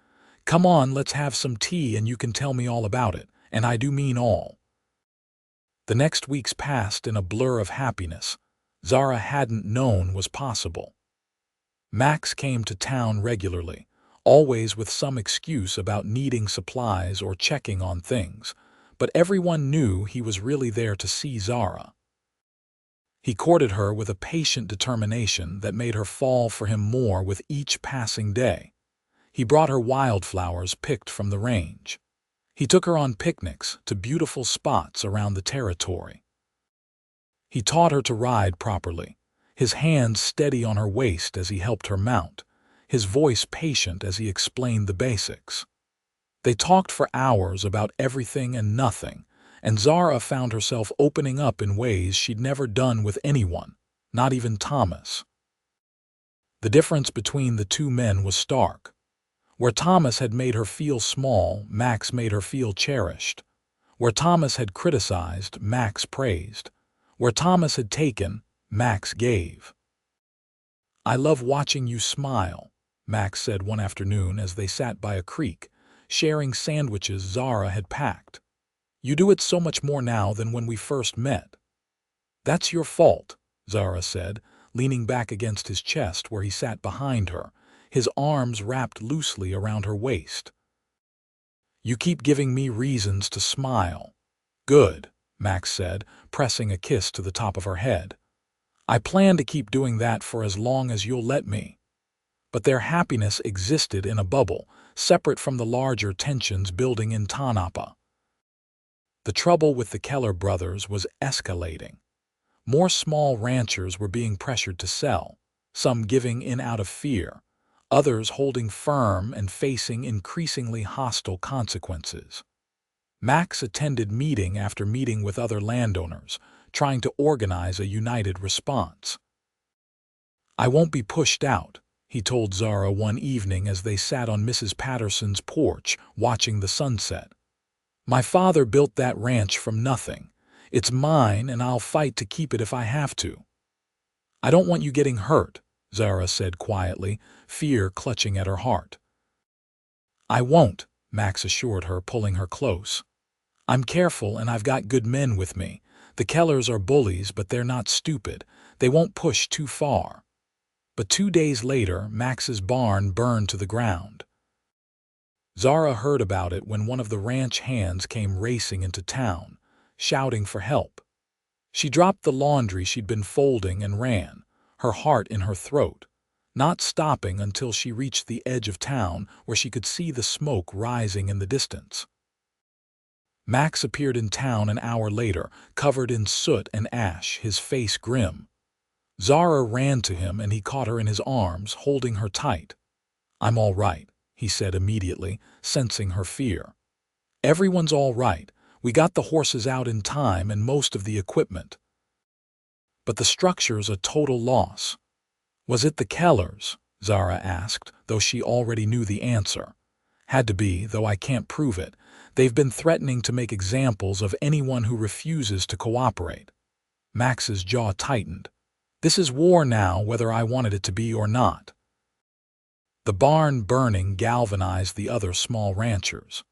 "Come on, let's have some tea and you can tell me all about it, and I do mean all." The next weeks passed in a blur of happiness Zara hadn't known was possible. Max came to town regularly, always with some excuse about needing supplies or checking on things, but everyone knew he was really there to see Zara. He courted her with a patient determination that made her fall for him more with each passing day. He brought her wildflowers picked from the range. He took her on picnics to beautiful spots around the territory. He taught her to ride properly, his hands steady on her waist as he helped her mount, his voice patient as he explained the basics. They talked for hours about everything and nothing, and Zara found herself opening up in ways she'd never done with anyone, not even Thomas. The difference between the two men was stark. Where Thomas had made her feel small, Max made her feel cherished. Where Thomas had criticized, Max praised. Where Thomas had taken, Max gave. "I love watching you smile," Max said one afternoon as they sat by a creek, sharing sandwiches Zara had packed. "You do it so much more now than when we first met." "That's your fault," Zara said, leaning back against his chest where he sat behind her, his arms wrapped loosely around her waist. "You keep giving me reasons to smile." "Good," Max said, pressing a kiss to the top of her head. "I plan to keep doing that for as long as you'll let me." But their happiness existed in a bubble, separate from the larger tensions building in Tonopah. The trouble with the Keller brothers was escalating. More small ranchers were being pressured to sell, some giving in out of fear, others holding firm and facing increasingly hostile consequences. Max attended meeting after meeting with other landowners, trying to organize a united response. "I won't be pushed out," he told Zara one evening as they sat on Mrs. Patterson's porch watching the sunset. "My father built that ranch from nothing. It's mine and I'll fight to keep it if I have to." "I don't want you getting hurt," Zara said quietly, fear clutching at her heart. "I won't," Max assured her, pulling her close. "I'm careful and I've got good men with me. The Kellers are bullies, but they're not stupid. They won't push too far." But 2 days later, Max's barn burned to the ground. Zara heard about it when one of the ranch hands came racing into town, shouting for help. She dropped the laundry she'd been folding and ran, her heart in her throat, not stopping until she reached the edge of town where she could see the smoke rising in the distance. Max appeared in town an hour later, covered in soot and ash, his face grim. Zara ran to him and he caught her in his arms, holding her tight. "I'm all right," he said immediately, sensing her fear. "Everyone's all right. We got the horses out in time and most of the equipment. But the structure's a total loss." "Was it the Kellers?" Zara asked, though she already knew the answer. "Had to be, though I can't prove it. They've been threatening to make examples of anyone who refuses to cooperate." Max's jaw tightened. "This is war now, whether I wanted it to be or not." The barn burning galvanized the other small ranchers.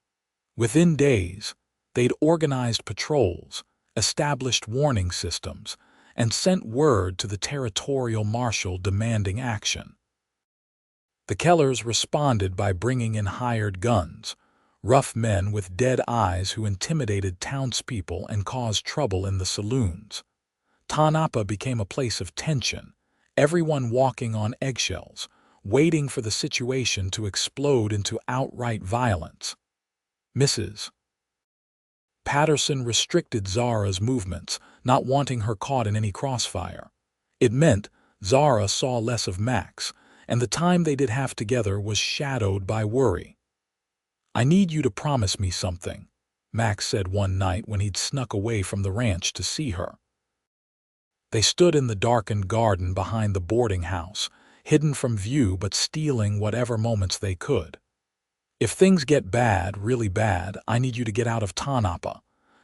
Within days, they'd organized patrols, established warning systems, and sent word to the territorial marshal demanding action. The Kellers responded by bringing in hired guns, rough men with dead eyes who intimidated townspeople and caused trouble in the saloons. Tonopah became a place of tension, everyone walking on eggshells, waiting for the situation to explode into outright violence. Mrs. Patterson restricted Zara's movements, not wanting her caught in any crossfire. It meant Zara saw less of Max, and the time they did have together was shadowed by worry. "I need you to promise me something," Max said one night when he'd snuck away from the ranch to see her. They stood in the darkened garden behind the boarding house, hidden from view but stealing whatever moments they could. "If things get bad, really bad, I need you to get out of Tonopah.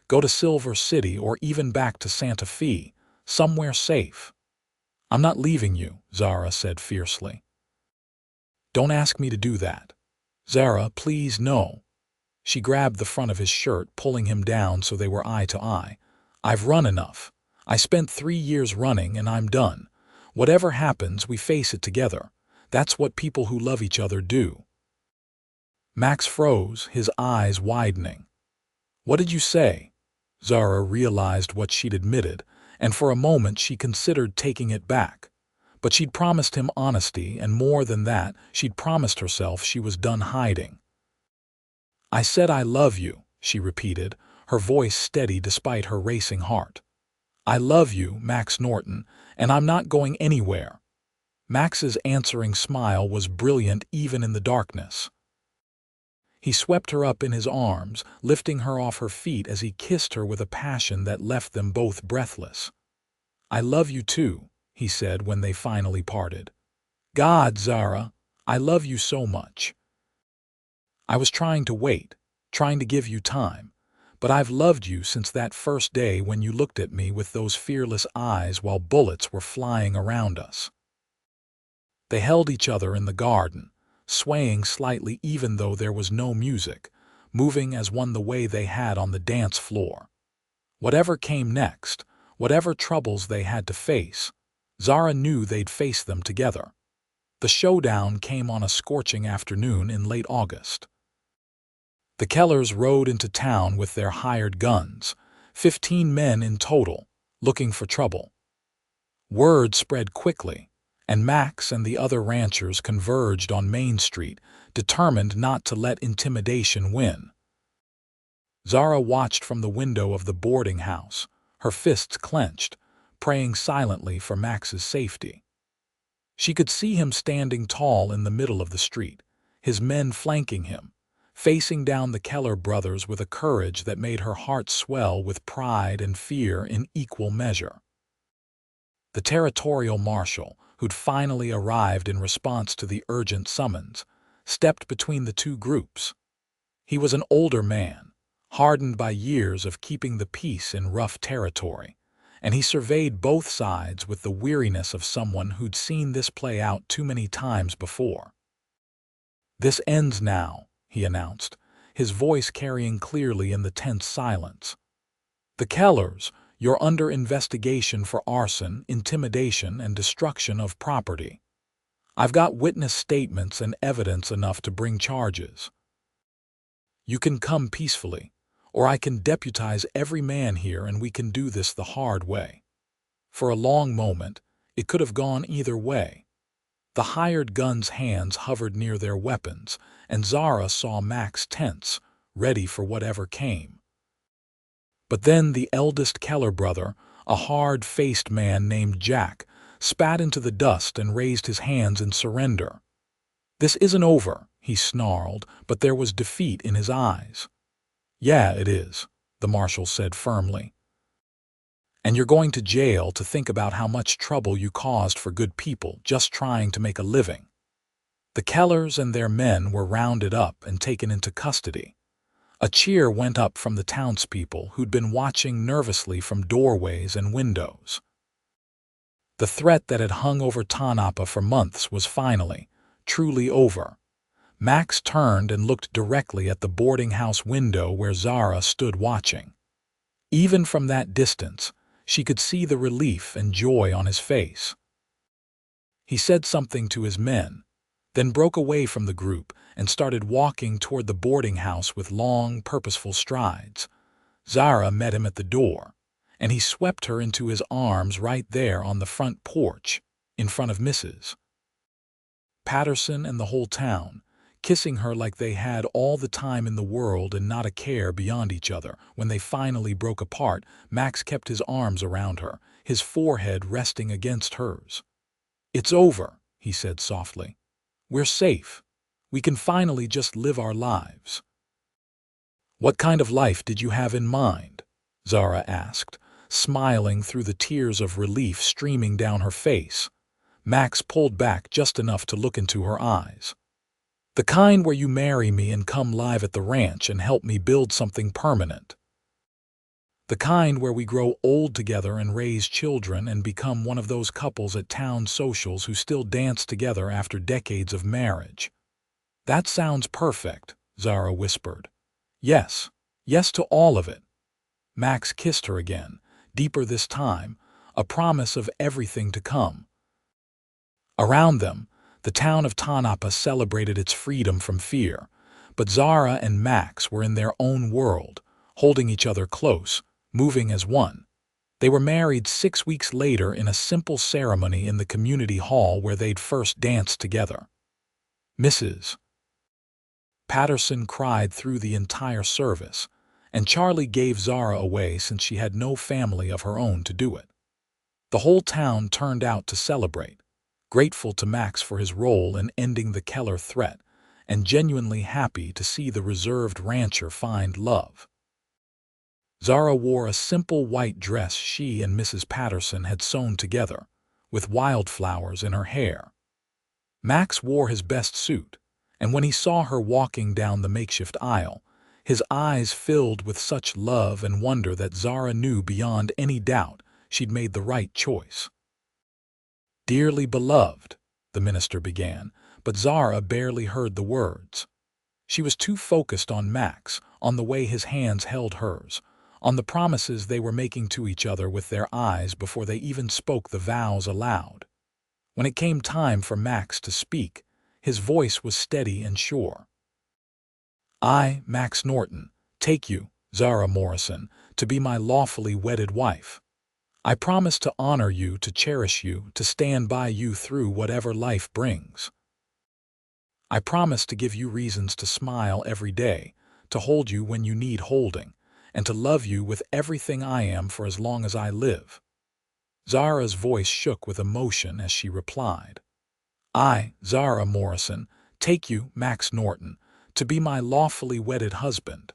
Go to Silver City or even back to Santa Fe, somewhere safe." "I'm not leaving you," Zara said fiercely. "Don't ask me to do that." "Zara, please, no." She grabbed the front of his shirt, pulling him down so they were eye to eye. "I've run enough. I spent 3 years running and I'm done. Whatever happens, we face it together. That's what people who love each other do." Max froze, his eyes widening. "What did you say?" Zara realized what she'd admitted, and for a moment she considered taking it back. But she'd promised him honesty, and more than that, she'd promised herself she was done hiding. "I said I love you," she repeated, her voice steady despite her racing heart. "I love you, Max Norton, and I'm not going anywhere." Max's answering smile was brilliant even in the darkness. He swept her up in his arms, lifting her off her feet as he kissed her with a passion that left them both breathless. "I love you too," he said when they finally parted. "God, Zara, I love you so much. I was trying to wait, trying to give you time, but I've loved you since that first day when you looked at me with those fearless eyes while bullets were flying around us." They held each other in the garden, swaying slightly even though there was no music, moving as one the way they had on the dance floor. Whatever came next, whatever troubles they had to face, Zara knew they'd face them together. The showdown came on a scorching afternoon in late August. The Kellers rode into town with their hired guns, 15 men in total, looking for trouble. Word spread quickly, and Max and the other ranchers converged on Main Street, determined not to let intimidation win. Zara watched from the window of the boarding house, her fists clenched, praying silently for Max's safety. She could see him standing tall in the middle of the street, his men flanking him, facing down the Keller brothers with a courage that made her heart swell with pride and fear in equal measure. The territorial marshal, who'd finally arrived in response to the urgent summons, stepped between the two groups. He was an older man, hardened by years of keeping the peace in rough territory, and he surveyed both sides with the weariness of someone who'd seen this play out too many times before. "This ends now," he announced, his voice carrying clearly in the tense silence. "The Kellers, you're under investigation for arson, intimidation, and destruction of property. I've got witness statements and evidence enough to bring charges. You can come peacefully, or I can deputize every man here and we can do this the hard way." For a long moment, it could have gone either way. The hired gun's hands hovered near their weapons, and Zara saw Max tense, ready for whatever came. But then the eldest Keller brother, a hard-faced man named Jack, spat into the dust and raised his hands in surrender. "This isn't over," he snarled, but there was defeat in his eyes. "Yeah, it is," the marshal said firmly. "And you're going to jail to think about how much trouble you caused for good people just trying to make a living." The Kellers and their men were rounded up and taken into custody. A cheer went up from the townspeople who'd been watching nervously from doorways and windows. The threat that had hung over Tonopah for months was finally, truly over. Max turned and looked directly at the boarding house window where Zara stood watching. Even from that distance, she could see the relief and joy on his face. He said something to his men, then broke away from the group and started walking toward the boarding house with long, purposeful strides. Zara met him at the door, and he swept her into his arms right there on the front porch, in front of Mrs. Patterson and the whole town, kissing her like they had all the time in the world and not a care beyond each other. When they finally broke apart, Max kept his arms around her, his forehead resting against hers. "It's over," he said softly. "We're safe. We can finally just live our lives." "What kind of life did you have in mind?" Zara asked, smiling through the tears of relief streaming down her face. Max pulled back just enough to look into her eyes. "The kind where you marry me and come live at the ranch and help me build something permanent. The kind where we grow old together and raise children and become one of those couples at town socials who still dance together after decades of marriage." "That sounds perfect," Zara whispered. "Yes, yes to all of it." Max kissed her again, deeper this time, a promise of everything to come. Around them, the town of Tonopah celebrated its freedom from fear, but Zara and Max were in their own world, holding each other close, moving as one. They were married 6 weeks later in a simple ceremony in the community hall where they'd first danced together. Mrs. Patterson cried through the entire service, and Charlie gave Zara away since she had no family of her own to do it. The whole town turned out to celebrate, grateful to Max for his role in ending the Keller threat, and genuinely happy to see the reserved rancher find love. Zara wore a simple white dress she and Mrs. Patterson had sewn together, with wildflowers in her hair. Max wore his best suit, and when he saw her walking down the makeshift aisle, his eyes filled with such love and wonder that Zara knew beyond any doubt she'd made the right choice. "Dearly beloved," the minister began, but Zara barely heard the words. She was too focused on Max, on the way his hands held hers, on the promises they were making to each other with their eyes before they even spoke the vows aloud. When it came time for Max to speak, his voice was steady and sure. "I, Max Norton, take you, Zara Morrison, to be my lawfully wedded wife. I promise to honor you, to cherish you, to stand by you through whatever life brings. I promise to give you reasons to smile every day, to hold you when you need holding, and to love you with everything I am for as long as I live." Zara's voice shook with emotion as she replied, "I, Zara Morrison, take you, Max Norton, to be my lawfully wedded husband.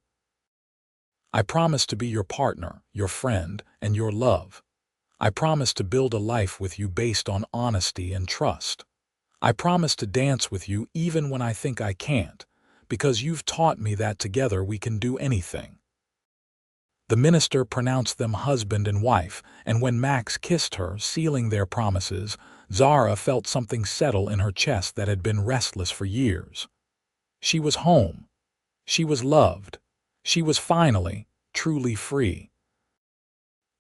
I promise to be your partner, your friend, and your love. I promise to build a life with you based on honesty and trust. I promise to dance with you even when I think I can't, because you've taught me that together we can do anything." The minister pronounced them husband and wife, and when Max kissed her, sealing their promises, Zara felt something settle in her chest that had been restless for years. She was home. She was loved. She was finally, truly free.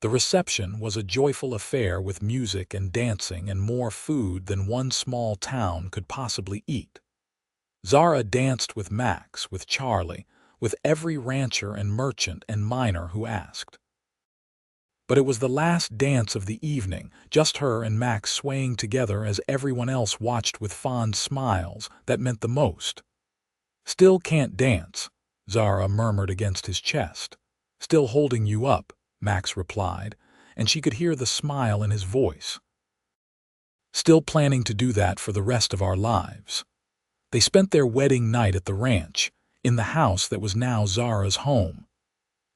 The reception was a joyful affair with music and dancing and more food than one small town could possibly eat. Zara danced with Max, with Charlie, with every rancher and merchant and miner who asked. But it was the last dance of the evening, just her and Max swaying together as everyone else watched with fond smiles, that meant the most. "Still can't dance," Zara murmured against his chest. "Still holding you up," Max replied, and she could hear the smile in his voice. "Still planning to do that for the rest of our lives." They spent their wedding night at the ranch, in the house that was now Zara's home.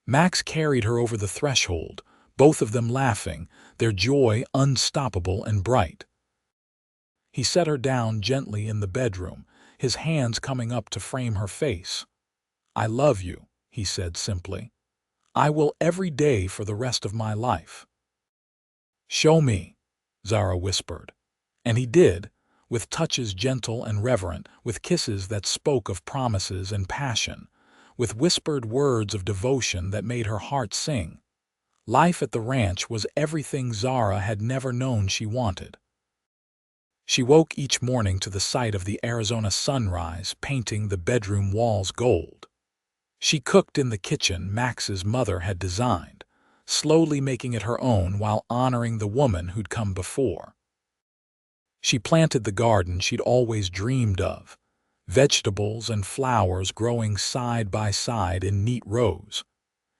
Max carried her over the threshold, both of them laughing, their joy unstoppable and bright. He set her down gently in the bedroom, his hands coming up to frame her face. "I love you," he said simply. "I will every day for the rest of my life." "Show me," Zara whispered. And he did, with touches gentle and reverent, with kisses that spoke of promises and passion, with whispered words of devotion that made her heart sing. Life at the ranch was everything Zara had never known she wanted. She woke each morning to the sight of the Arizona sunrise painting the bedroom walls gold. She cooked in the kitchen Max's mother had designed, slowly making it her own while honoring the woman who'd come before. She planted the garden she'd always dreamed of, vegetables and flowers growing side by side in neat rows.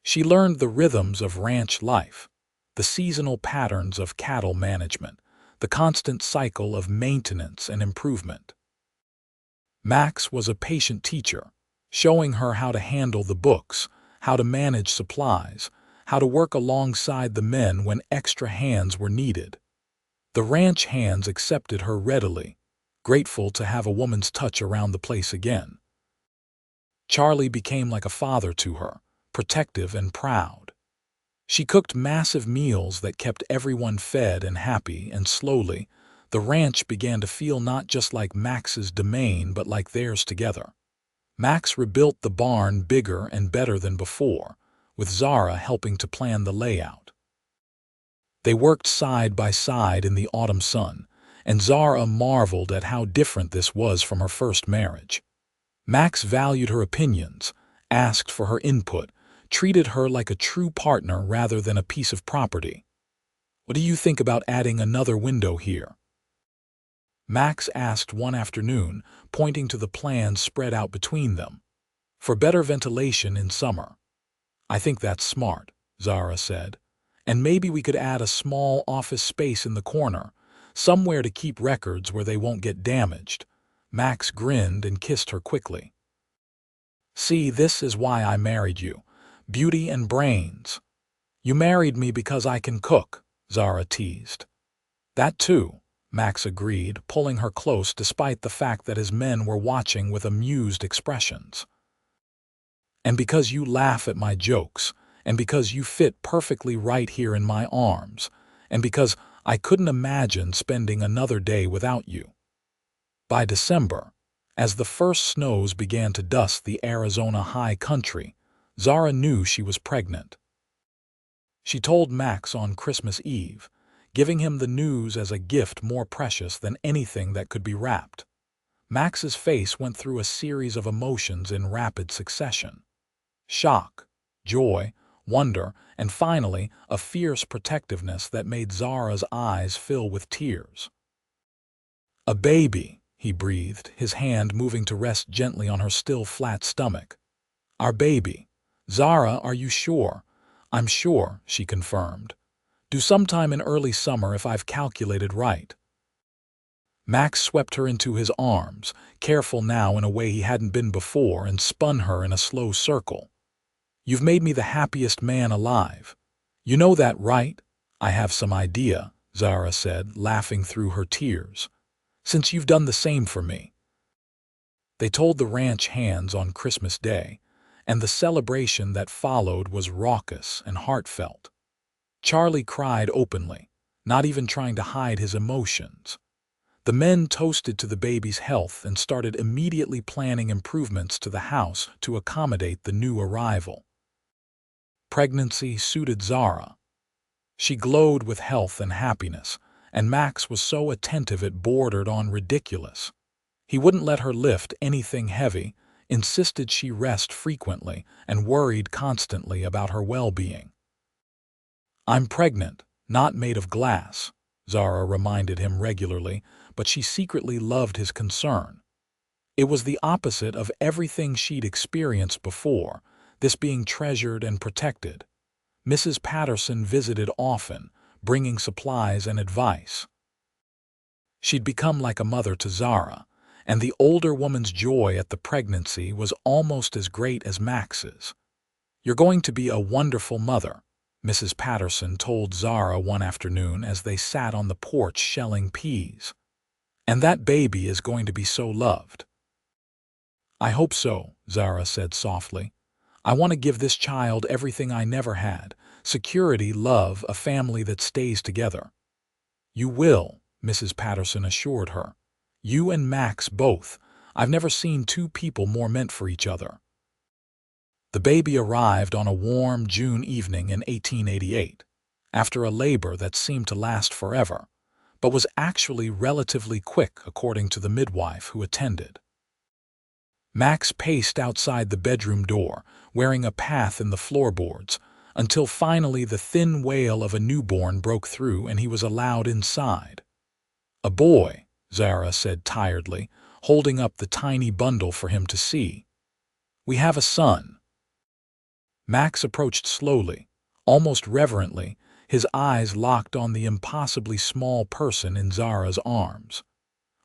She learned the rhythms of ranch life, the seasonal patterns of cattle management, the constant cycle of maintenance and improvement. Max was a patient teacher, showing her how to handle the books, how to manage supplies, how to work alongside the men when extra hands were needed. The ranch hands accepted her readily, grateful to have a woman's touch around the place again. Charlie became like a father to her, protective and proud. She cooked massive meals that kept everyone fed and happy, and slowly, the ranch began to feel not just like Max's domain but like theirs together. Max rebuilt the barn bigger and better than before, with Zara helping to plan the layout. They worked side by side in the autumn sun, and Zara marveled at how different this was from her first marriage. Max valued her opinions, asked for her input, treated her like a true partner rather than a piece of property. "What do you think about adding another window here?" Max asked one afternoon, pointing to the plans spread out between them. "For better ventilation in summer." "I think that's smart," Zara said. "And maybe we could add a small office space in the corner, somewhere to keep records where they won't get damaged." Max grinned and kissed her quickly. "See, this is why I married you. Beauty and brains." "You married me because I can cook," Zara teased. "That too," Max agreed, pulling her close despite the fact that his men were watching with amused expressions. "And because you laugh at my jokes, and because you fit perfectly right here in my arms, and because I couldn't imagine spending another day without you." By December, as the first snows began to dust the Arizona high country, Zara knew she was pregnant. She told Max on Christmas Eve, giving him the news as a gift more precious than anything that could be wrapped. Max's face went through a series of emotions in rapid succession. Shock, joy, wonder, and finally a fierce protectiveness that made Zara's eyes fill with tears. "A baby," he breathed, his hand moving to rest gently on her still flat stomach. "Our baby. Zara, are you sure?" "I'm sure," she confirmed. "Due sometime in early summer if I've calculated right." Max swept her into his arms, careful now in a way he hadn't been before, and spun her in a slow circle. "You've made me the happiest man alive. You know that, right?" "I have some idea," Zara said, laughing through her tears. "Since you've done the same for me." They told the ranch hands on Christmas Day, and the celebration that followed was raucous and heartfelt. Charlie cried openly, not even trying to hide his emotions. The men toasted to the baby's health and started immediately planning improvements to the house to accommodate the new arrival. Pregnancy suited Zara. She glowed with health and happiness, and Max was so attentive it bordered on ridiculous. He wouldn't let her lift anything heavy, insisted she rest frequently, and worried constantly about her well-being. "I'm pregnant, not made of glass," Zara reminded him regularly, but she secretly loved his concern. It was the opposite of everything she'd experienced before, this being treasured and protected. Mrs. Patterson visited often, bringing supplies and advice. She'd become like a mother to Zara, and the older woman's joy at the pregnancy was almost as great as Max's. "You're going to be a wonderful mother," Mrs. Patterson told Zara one afternoon as they sat on the porch shelling peas. "And that baby is going to be so loved." "I hope so," Zara said softly. "I want to give this child everything I never had: security, love, a family that stays together." "You will," Mrs. Patterson assured her. "You and Max both. I've never seen two people more meant for each other." The baby arrived on a warm June evening in 1888, after a labor that seemed to last forever, but was actually relatively quick according to the midwife who attended. Max paced outside the bedroom door, wearing a path in the floorboards, until finally the thin wail of a newborn broke through and he was allowed inside. "A boy," Zara said tiredly, holding up the tiny bundle for him to see. "We have a son." Max approached slowly, almost reverently, his eyes locked on the impossibly small person in Zara's arms.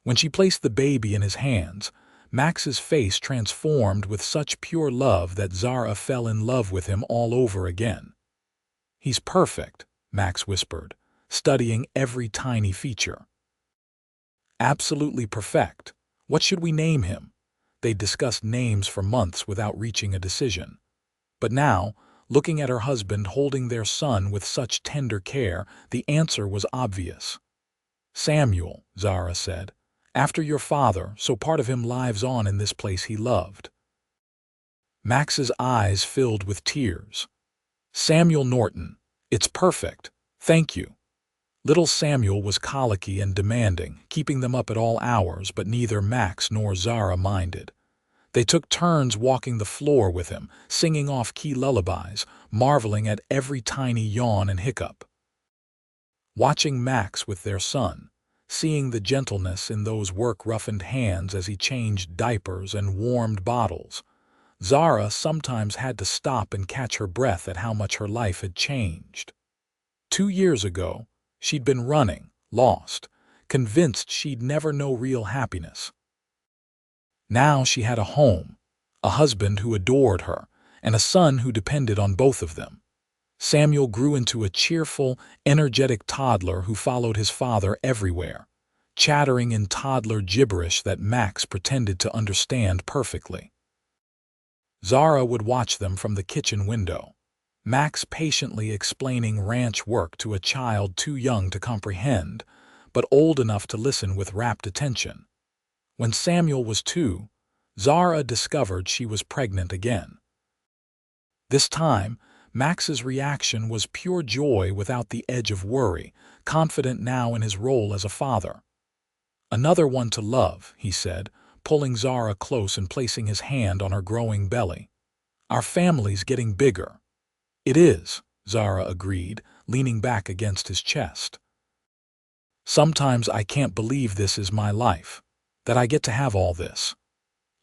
When she placed the baby in his hands, Max's face transformed with such pure love that Zara fell in love with him all over again. "He's perfect," Max whispered, studying every tiny feature. "Absolutely perfect. What should we name him?" They discussed names for months without reaching a decision. But now, looking at her husband holding their son with such tender care, the answer was obvious. "Samuel," Zara said, "after your father, so part of him lives on in this place he loved." Max's eyes filled with tears. "Samuel Norton. It's perfect. Thank you." Little Samuel was colicky and demanding, keeping them up at all hours, but neither Max nor Zara minded. They took turns walking the floor with him, singing off-key lullabies, marveling at every tiny yawn and hiccup. Watching Max with their son, seeing the gentleness in those work-roughened hands as he changed diapers and warmed bottles, Zara sometimes had to stop and catch her breath at how much her life had changed. 2 years ago, she'd been running, lost, convinced she'd never know real happiness. Now she had a home, a husband who adored her, and a son who depended on both of them. Samuel grew into a cheerful, energetic toddler who followed his father everywhere, chattering in toddler gibberish that Max pretended to understand perfectly. Zara would watch them from the kitchen window, Max patiently explaining ranch work to a child too young to comprehend, but old enough to listen with rapt attention. When Samuel was 2, Zara discovered she was pregnant again. This time, Max's reaction was pure joy without the edge of worry, confident now in his role as a father. "Another one to love," he said, pulling Zara close and placing his hand on her growing belly. "Our family's getting bigger." "It is," Zara agreed, leaning back against his chest. "Sometimes I can't believe this is my life, that I get to have all this."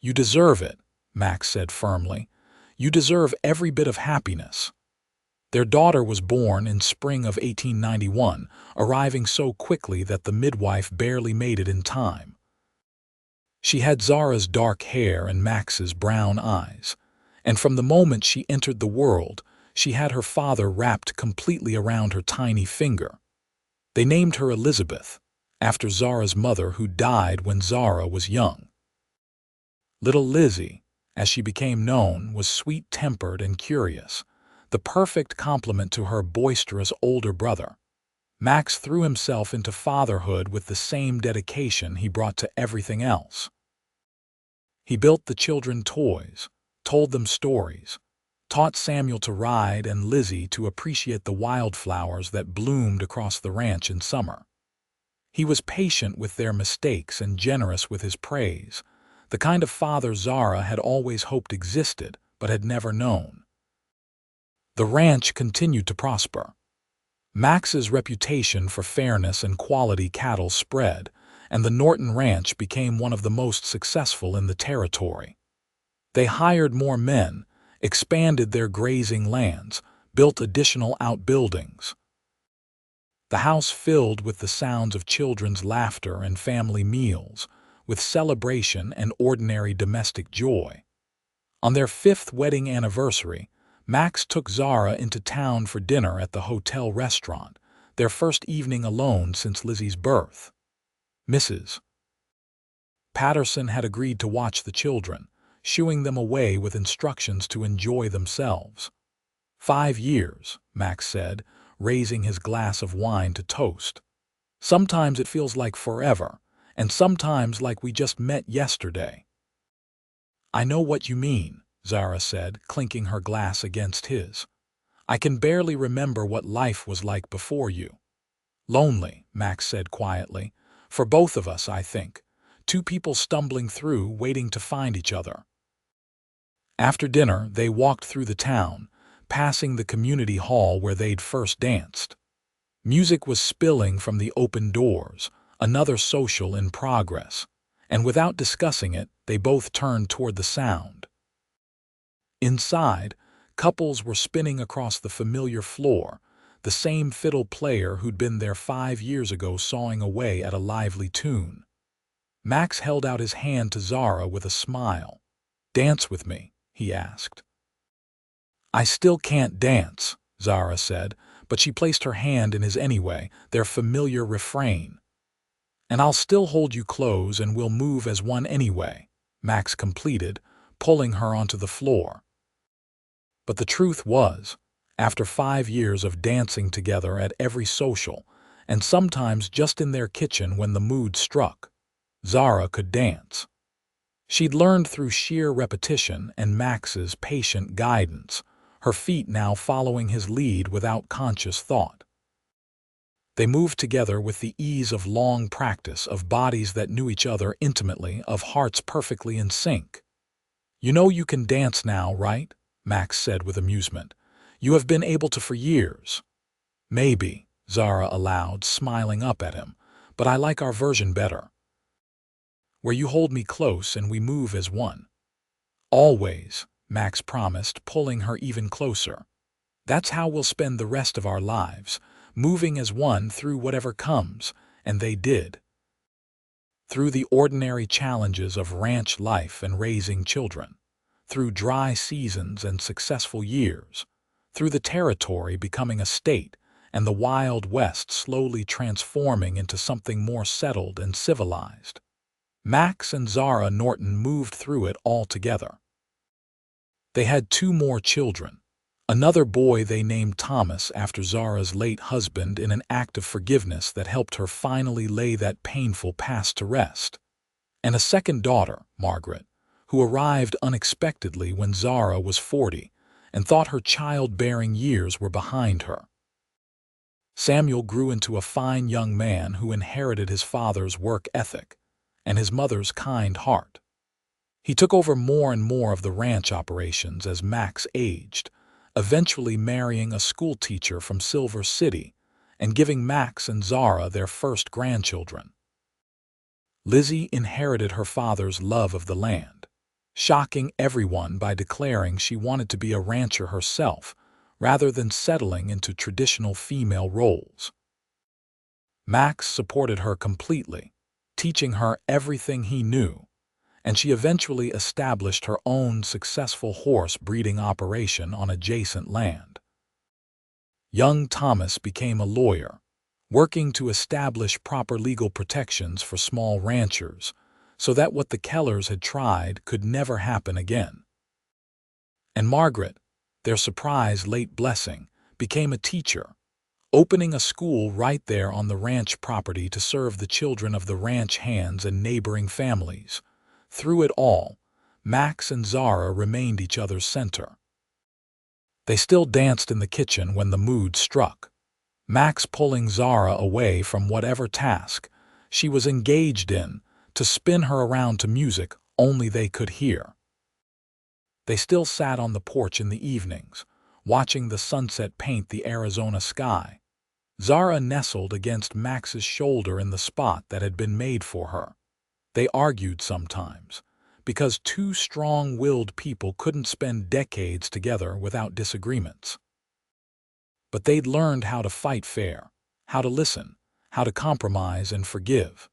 "You deserve it," Max said firmly. "You deserve every bit of happiness." Their daughter was born in spring of 1891, arriving so quickly that the midwife barely made it in time. She had Zara's dark hair and Max's brown eyes, and from the moment she entered the world, she had her father wrapped completely around her tiny finger. They named her Elizabeth, after Zara's mother who died when Zara was young. Little Lizzie, as she became known, was sweet-tempered and curious, the perfect complement to her boisterous older brother. Max threw himself into fatherhood with the same dedication he brought to everything else. He built the children toys, told them stories, taught Samuel to ride and Lizzie to appreciate the wildflowers that bloomed across the ranch in summer. He was patient with their mistakes and generous with his praise, the kind of father Zara had always hoped existed but had never known. The ranch continued to prosper. Max's reputation for fairness and quality cattle spread, and the Norton Ranch became one of the most successful in the territory. They hired more men, expanded their grazing lands, built additional outbuildings. The house filled with the sounds of children's laughter and family meals, with celebration and ordinary domestic joy. On their 5th wedding anniversary, Max took Zara into town for dinner at the hotel restaurant, their first evening alone since Lizzie's birth. Mrs. Patterson had agreed to watch the children, shooing them away with instructions to enjoy themselves. 5 years, Max said, raising his glass of wine to toast. Sometimes it feels like forever, and sometimes like we just met yesterday. I know what you mean, Zara said, clinking her glass against his. I can barely remember what life was like before you. Lonely, Max said quietly. For both of us, I think. 2 people stumbling through, waiting to find each other. After dinner, they walked through the town, passing the community hall where they'd first danced. Music was spilling from the open doors, another social in progress, and without discussing it, they both turned toward the sound. Inside, couples were spinning across the familiar floor, the same fiddle player who'd been there 5 years ago sawing away at a lively tune. Max held out his hand to Zara with a smile. "Dance with me," he asked. "I still can't dance," Zara said, but she placed her hand in his anyway, their familiar refrain. "And I'll still hold you close and we'll move as one anyway," Max completed, pulling her onto the floor. But the truth was, after 5 years of dancing together at every social, and sometimes just in their kitchen when the mood struck, Zara could dance. She'd learned through sheer repetition and Max's patient guidance, her feet now following his lead without conscious thought. They moved together with the ease of long practice, of bodies that knew each other intimately, of hearts perfectly in sync. "You know you can dance now, right?" Max said with amusement. "You have been able to for years." "Maybe," Zara allowed, smiling up at him, "but I like our version better. Where you hold me close and we move as one." "Always," Max promised, pulling her even closer. "That's how we'll spend the rest of our lives, moving as one through whatever comes," and they did. Through the ordinary challenges of ranch life and raising children, through dry seasons and successful years, through the territory becoming a state and the Wild West slowly transforming into something more settled and civilized. Max and Zara Norton moved through it all together. They had 2 more children. Another boy they named Thomas after Zara's late husband in an act of forgiveness that helped her finally lay that painful past to rest. And a second daughter, Margaret, who arrived unexpectedly when Zara was 40 and thought her childbearing years were behind her. Samuel grew into a fine young man who inherited his father's work ethic and his mother's kind heart. He took over more and more of the ranch operations as Max aged, eventually marrying a schoolteacher from Silver City and giving Max and Zara their first grandchildren. Lizzie inherited her father's love of the land, shocking everyone by declaring she wanted to be a rancher herself rather than settling into traditional female roles. Max supported her completely, teaching her everything he knew, and she eventually established her own successful horse breeding operation on adjacent land. Young Thomas became a lawyer, working to establish proper legal protections for small ranchers so that what the Kellers had tried could never happen again. And Margaret, their surprise late blessing, became a teacher, opening a school right there on the ranch property to serve the children of the ranch hands and neighboring families. Through it all, Max and Zara remained each other's center. They still danced in the kitchen when the mood struck, Max pulling Zara away from whatever task she was engaged in to spin her around to music only they could hear. They still sat on the porch in the evenings, watching the sunset paint the Arizona sky. Zara nestled against Max's shoulder in the spot that had been made for her. They argued sometimes, because two strong-willed people couldn't spend decades together without disagreements. But they'd learned how to fight fair, how to listen, how to compromise and forgive.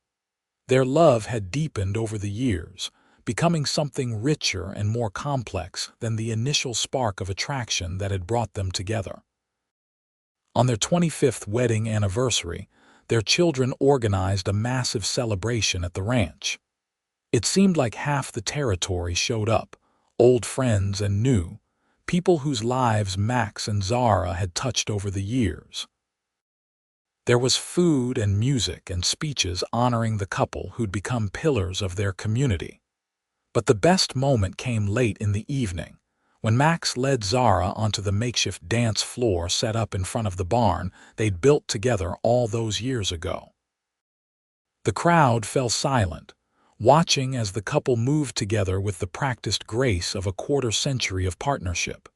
Their love had deepened over the years, becoming something richer and more complex than the initial spark of attraction that had brought them together. On their 25th wedding anniversary, their children organized a massive celebration at the ranch. It seemed like half the territory showed up, old friends and new, people whose lives Max and Zara had touched over the years. There was food and music and speeches honoring the couple who'd become pillars of their community. But the best moment came late in the evening, when Max led Zara onto the makeshift dance floor set up in front of the barn they'd built together all those years ago. The crowd fell silent, watching as the couple moved together with the practiced grace of a quarter-century of partnership.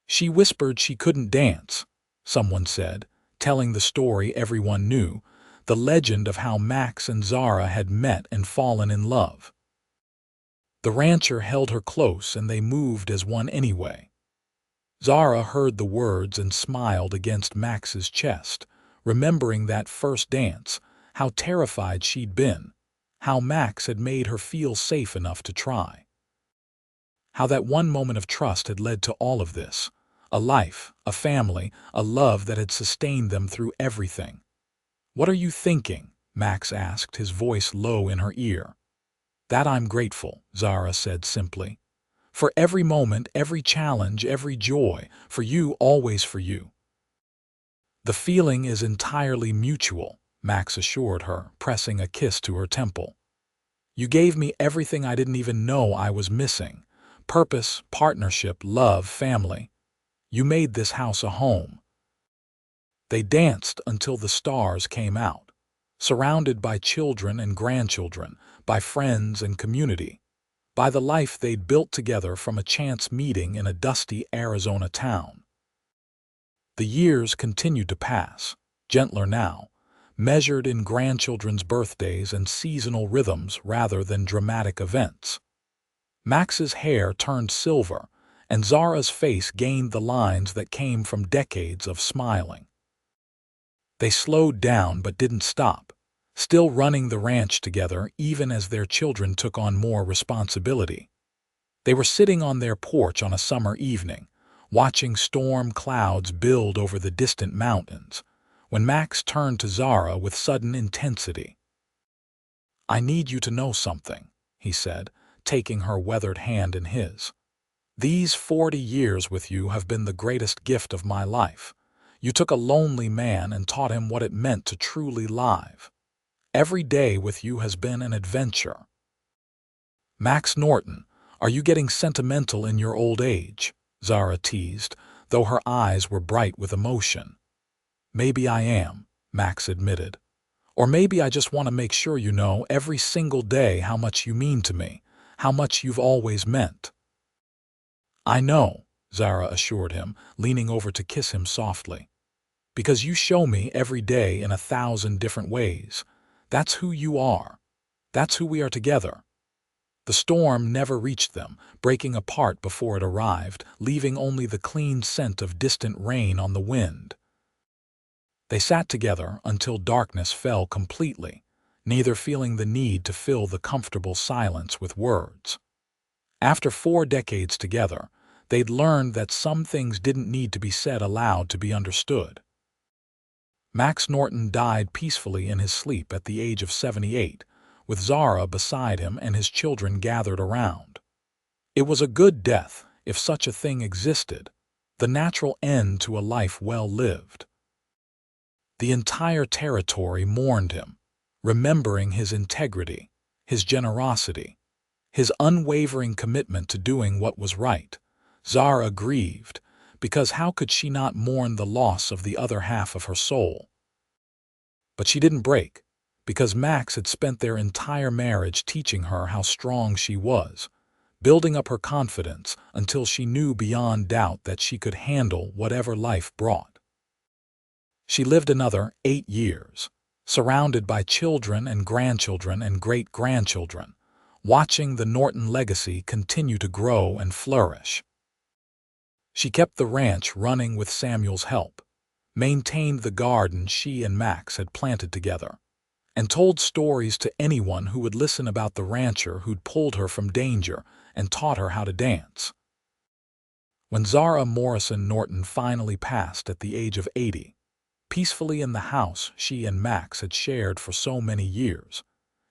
She whispered she couldn't dance, someone said, telling the story everyone knew, the legend of how Max and Zara had met and fallen in love. The rancher held her close and they moved as one anyway. Zara heard the words and smiled against Max's chest, remembering that first dance, how terrified she'd been, how Max had made her feel safe enough to try. How that one moment of trust had led to all of this, a life, a family, a love that had sustained them through everything. "What are you thinking?" Max asked, his voice low in her ear. "That I'm grateful," Zara said simply. "For every moment, every challenge, every joy, for you, always for you." "The feeling is entirely mutual," Max assured her, pressing a kiss to her temple. "You gave me everything I didn't even know I was missing. Purpose, partnership, love, family. You made this house a home." They danced until the stars came out, surrounded by children and grandchildren, by friends and community, by the life they'd built together from a chance meeting in a dusty Arizona town. The years continued to pass, gentler now, measured in grandchildren's birthdays and seasonal rhythms rather than dramatic events. Max's hair turned silver, and Zara's face gained the lines that came from decades of smiling. They slowed down but didn't stop, still running the ranch together even as their children took on more responsibility. They were sitting on their porch on a summer evening, watching storm clouds build over the distant mountains, when Max turned to Zara with sudden intensity. "I need you to know something," he said, taking her weathered hand in his. "These 40 years with you have been the greatest gift of my life. You took a lonely man and taught him what it meant to truly live. Every day with you has been an adventure." "Max Norton, are you getting sentimental in your old age?" Zara teased, though her eyes were bright with emotion. "Maybe I am," Max admitted. "Or maybe I just want to make sure you know every single day how much you mean to me, how much you've always meant." "I know," Zara assured him, leaning over to kiss him softly. "Because you show me every day in 1,000 different ways. That's who you are. That's who we are together." The storm never reached them, breaking apart before it arrived, leaving only the clean scent of distant rain on the wind. They sat together until darkness fell completely, neither feeling the need to fill the comfortable silence with words. After 4 decades together, they'd learned that some things didn't need to be said aloud to be understood. Max Norton died peacefully in his sleep at the age of 78, with Zara beside him and his children gathered around. It was a good death, if such a thing existed, the natural end to a life well lived. The entire territory mourned him, remembering his integrity, his generosity, his unwavering commitment to doing what was right. Zara grieved, because how could she not mourn the loss of the other half of her soul? But she didn't break, because Max had spent their entire marriage teaching her how strong she was, building up her confidence until she knew beyond doubt that she could handle whatever life brought. She lived another 8 years, surrounded by children and grandchildren and great-grandchildren, watching the Norton legacy continue to grow and flourish. She kept the ranch running with Samuel's help, maintained the garden she and Max had planted together, and told stories to anyone who would listen about the rancher who'd pulled her from danger and taught her how to dance. When Zara Morrison Norton finally passed at the age of 80, peacefully in the house she and Max had shared for so many years,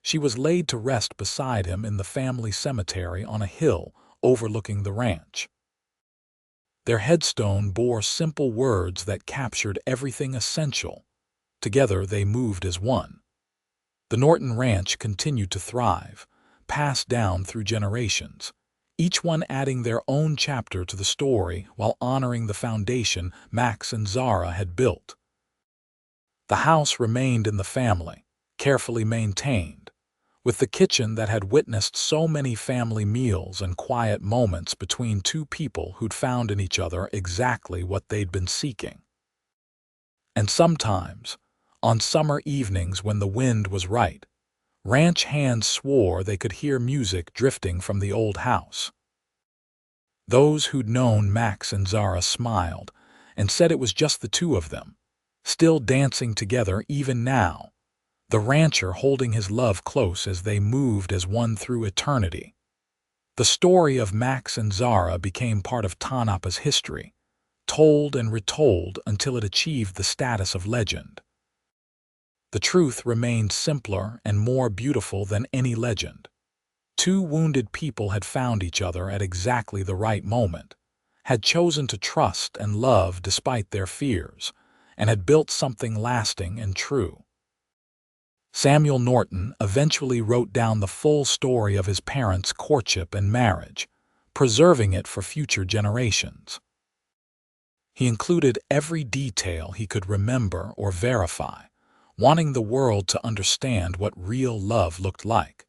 she was laid to rest beside him in the family cemetery on a hill overlooking the ranch. Their headstone bore simple words that captured everything essential. Together they moved as one. The Norton Ranch continued to thrive, passed down through generations, each one adding their own chapter to the story while honoring the foundation Max and Zara had built. The house remained in the family, carefully maintained, with the kitchen that had witnessed so many family meals and quiet moments between two people who'd found in each other exactly what they'd been seeking. And sometimes, on summer evenings when the wind was right, ranch hands swore they could hear music drifting from the old house. Those who'd known Max and Zara smiled and said it was just the two of them, still dancing together even now, the rancher holding his love close as they moved as one through eternity. The story of Max and Zara became part of Tonopah's history, told and retold until it achieved the status of legend. The truth remained simpler and more beautiful than any legend. Two wounded people had found each other at exactly the right moment, had chosen to trust and love despite their fears, and had built something lasting and true. Samuel Norton eventually wrote down the full story of his parents' courtship and marriage, preserving it for future generations. He included every detail he could remember or verify, wanting the world to understand what real love looked like,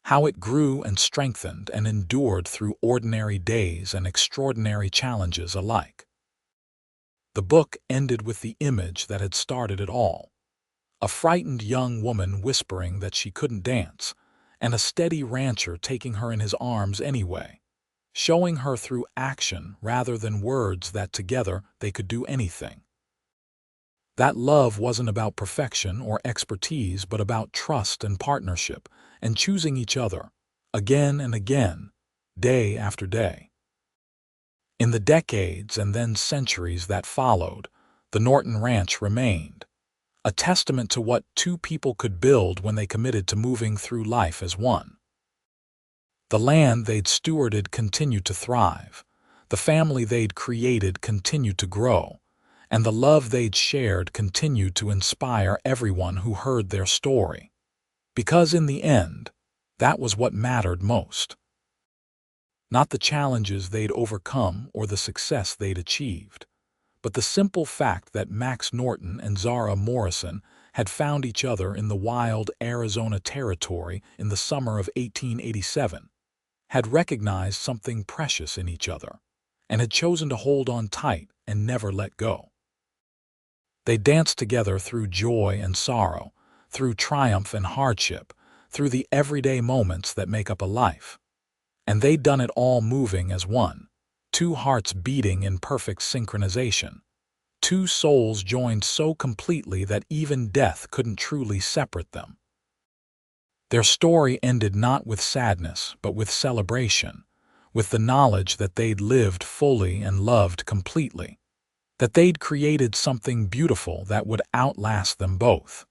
how it grew and strengthened and endured through ordinary days and extraordinary challenges alike. The book ended with the image that had started it all: a frightened young woman whispering that she couldn't dance, and a steady rancher taking her in his arms anyway, showing her through action rather than words that together they could do anything. That love wasn't about perfection or expertise, but about trust and partnership, and choosing each other, again and again, day after day. In the decades and then centuries that followed, the Norton Ranch remained, a testament to what two people could build when they committed to moving through life as one. The land they'd stewarded continued to thrive, the family they'd created continued to grow, and the love they'd shared continued to inspire everyone who heard their story. Because in the end, that was what mattered most. Not the challenges they'd overcome or the success they'd achieved, but the simple fact that Max Norton and Zara Morrison had found each other in the wild Arizona territory in the summer of 1887, had recognized something precious in each other, and had chosen to hold on tight and never let go. They danced together through joy and sorrow, through triumph and hardship, through the everyday moments that make up a life. And they'd done it all moving as one, two hearts beating in perfect synchronization, two souls joined so completely that even death couldn't truly separate them. Their story ended not with sadness, but with celebration, with the knowledge that they'd lived fully and loved completely, that they'd created something beautiful that would outlast them both.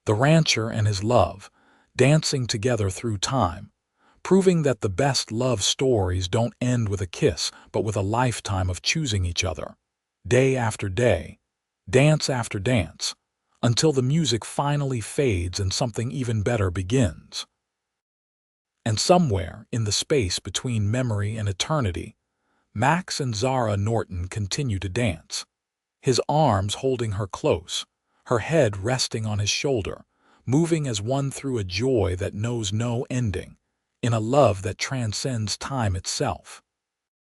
The rancher and his love, dancing together through time, proving that the best love stories don't end with a kiss, but with a lifetime of choosing each other, day after day, dance after dance, until the music finally fades and something even better begins. And somewhere in the space between memory and eternity, Max and Zara Norton continue to dance, his arms holding her close, her head resting on his shoulder, moving as one through a joy that knows no ending, in a love that transcends time itself.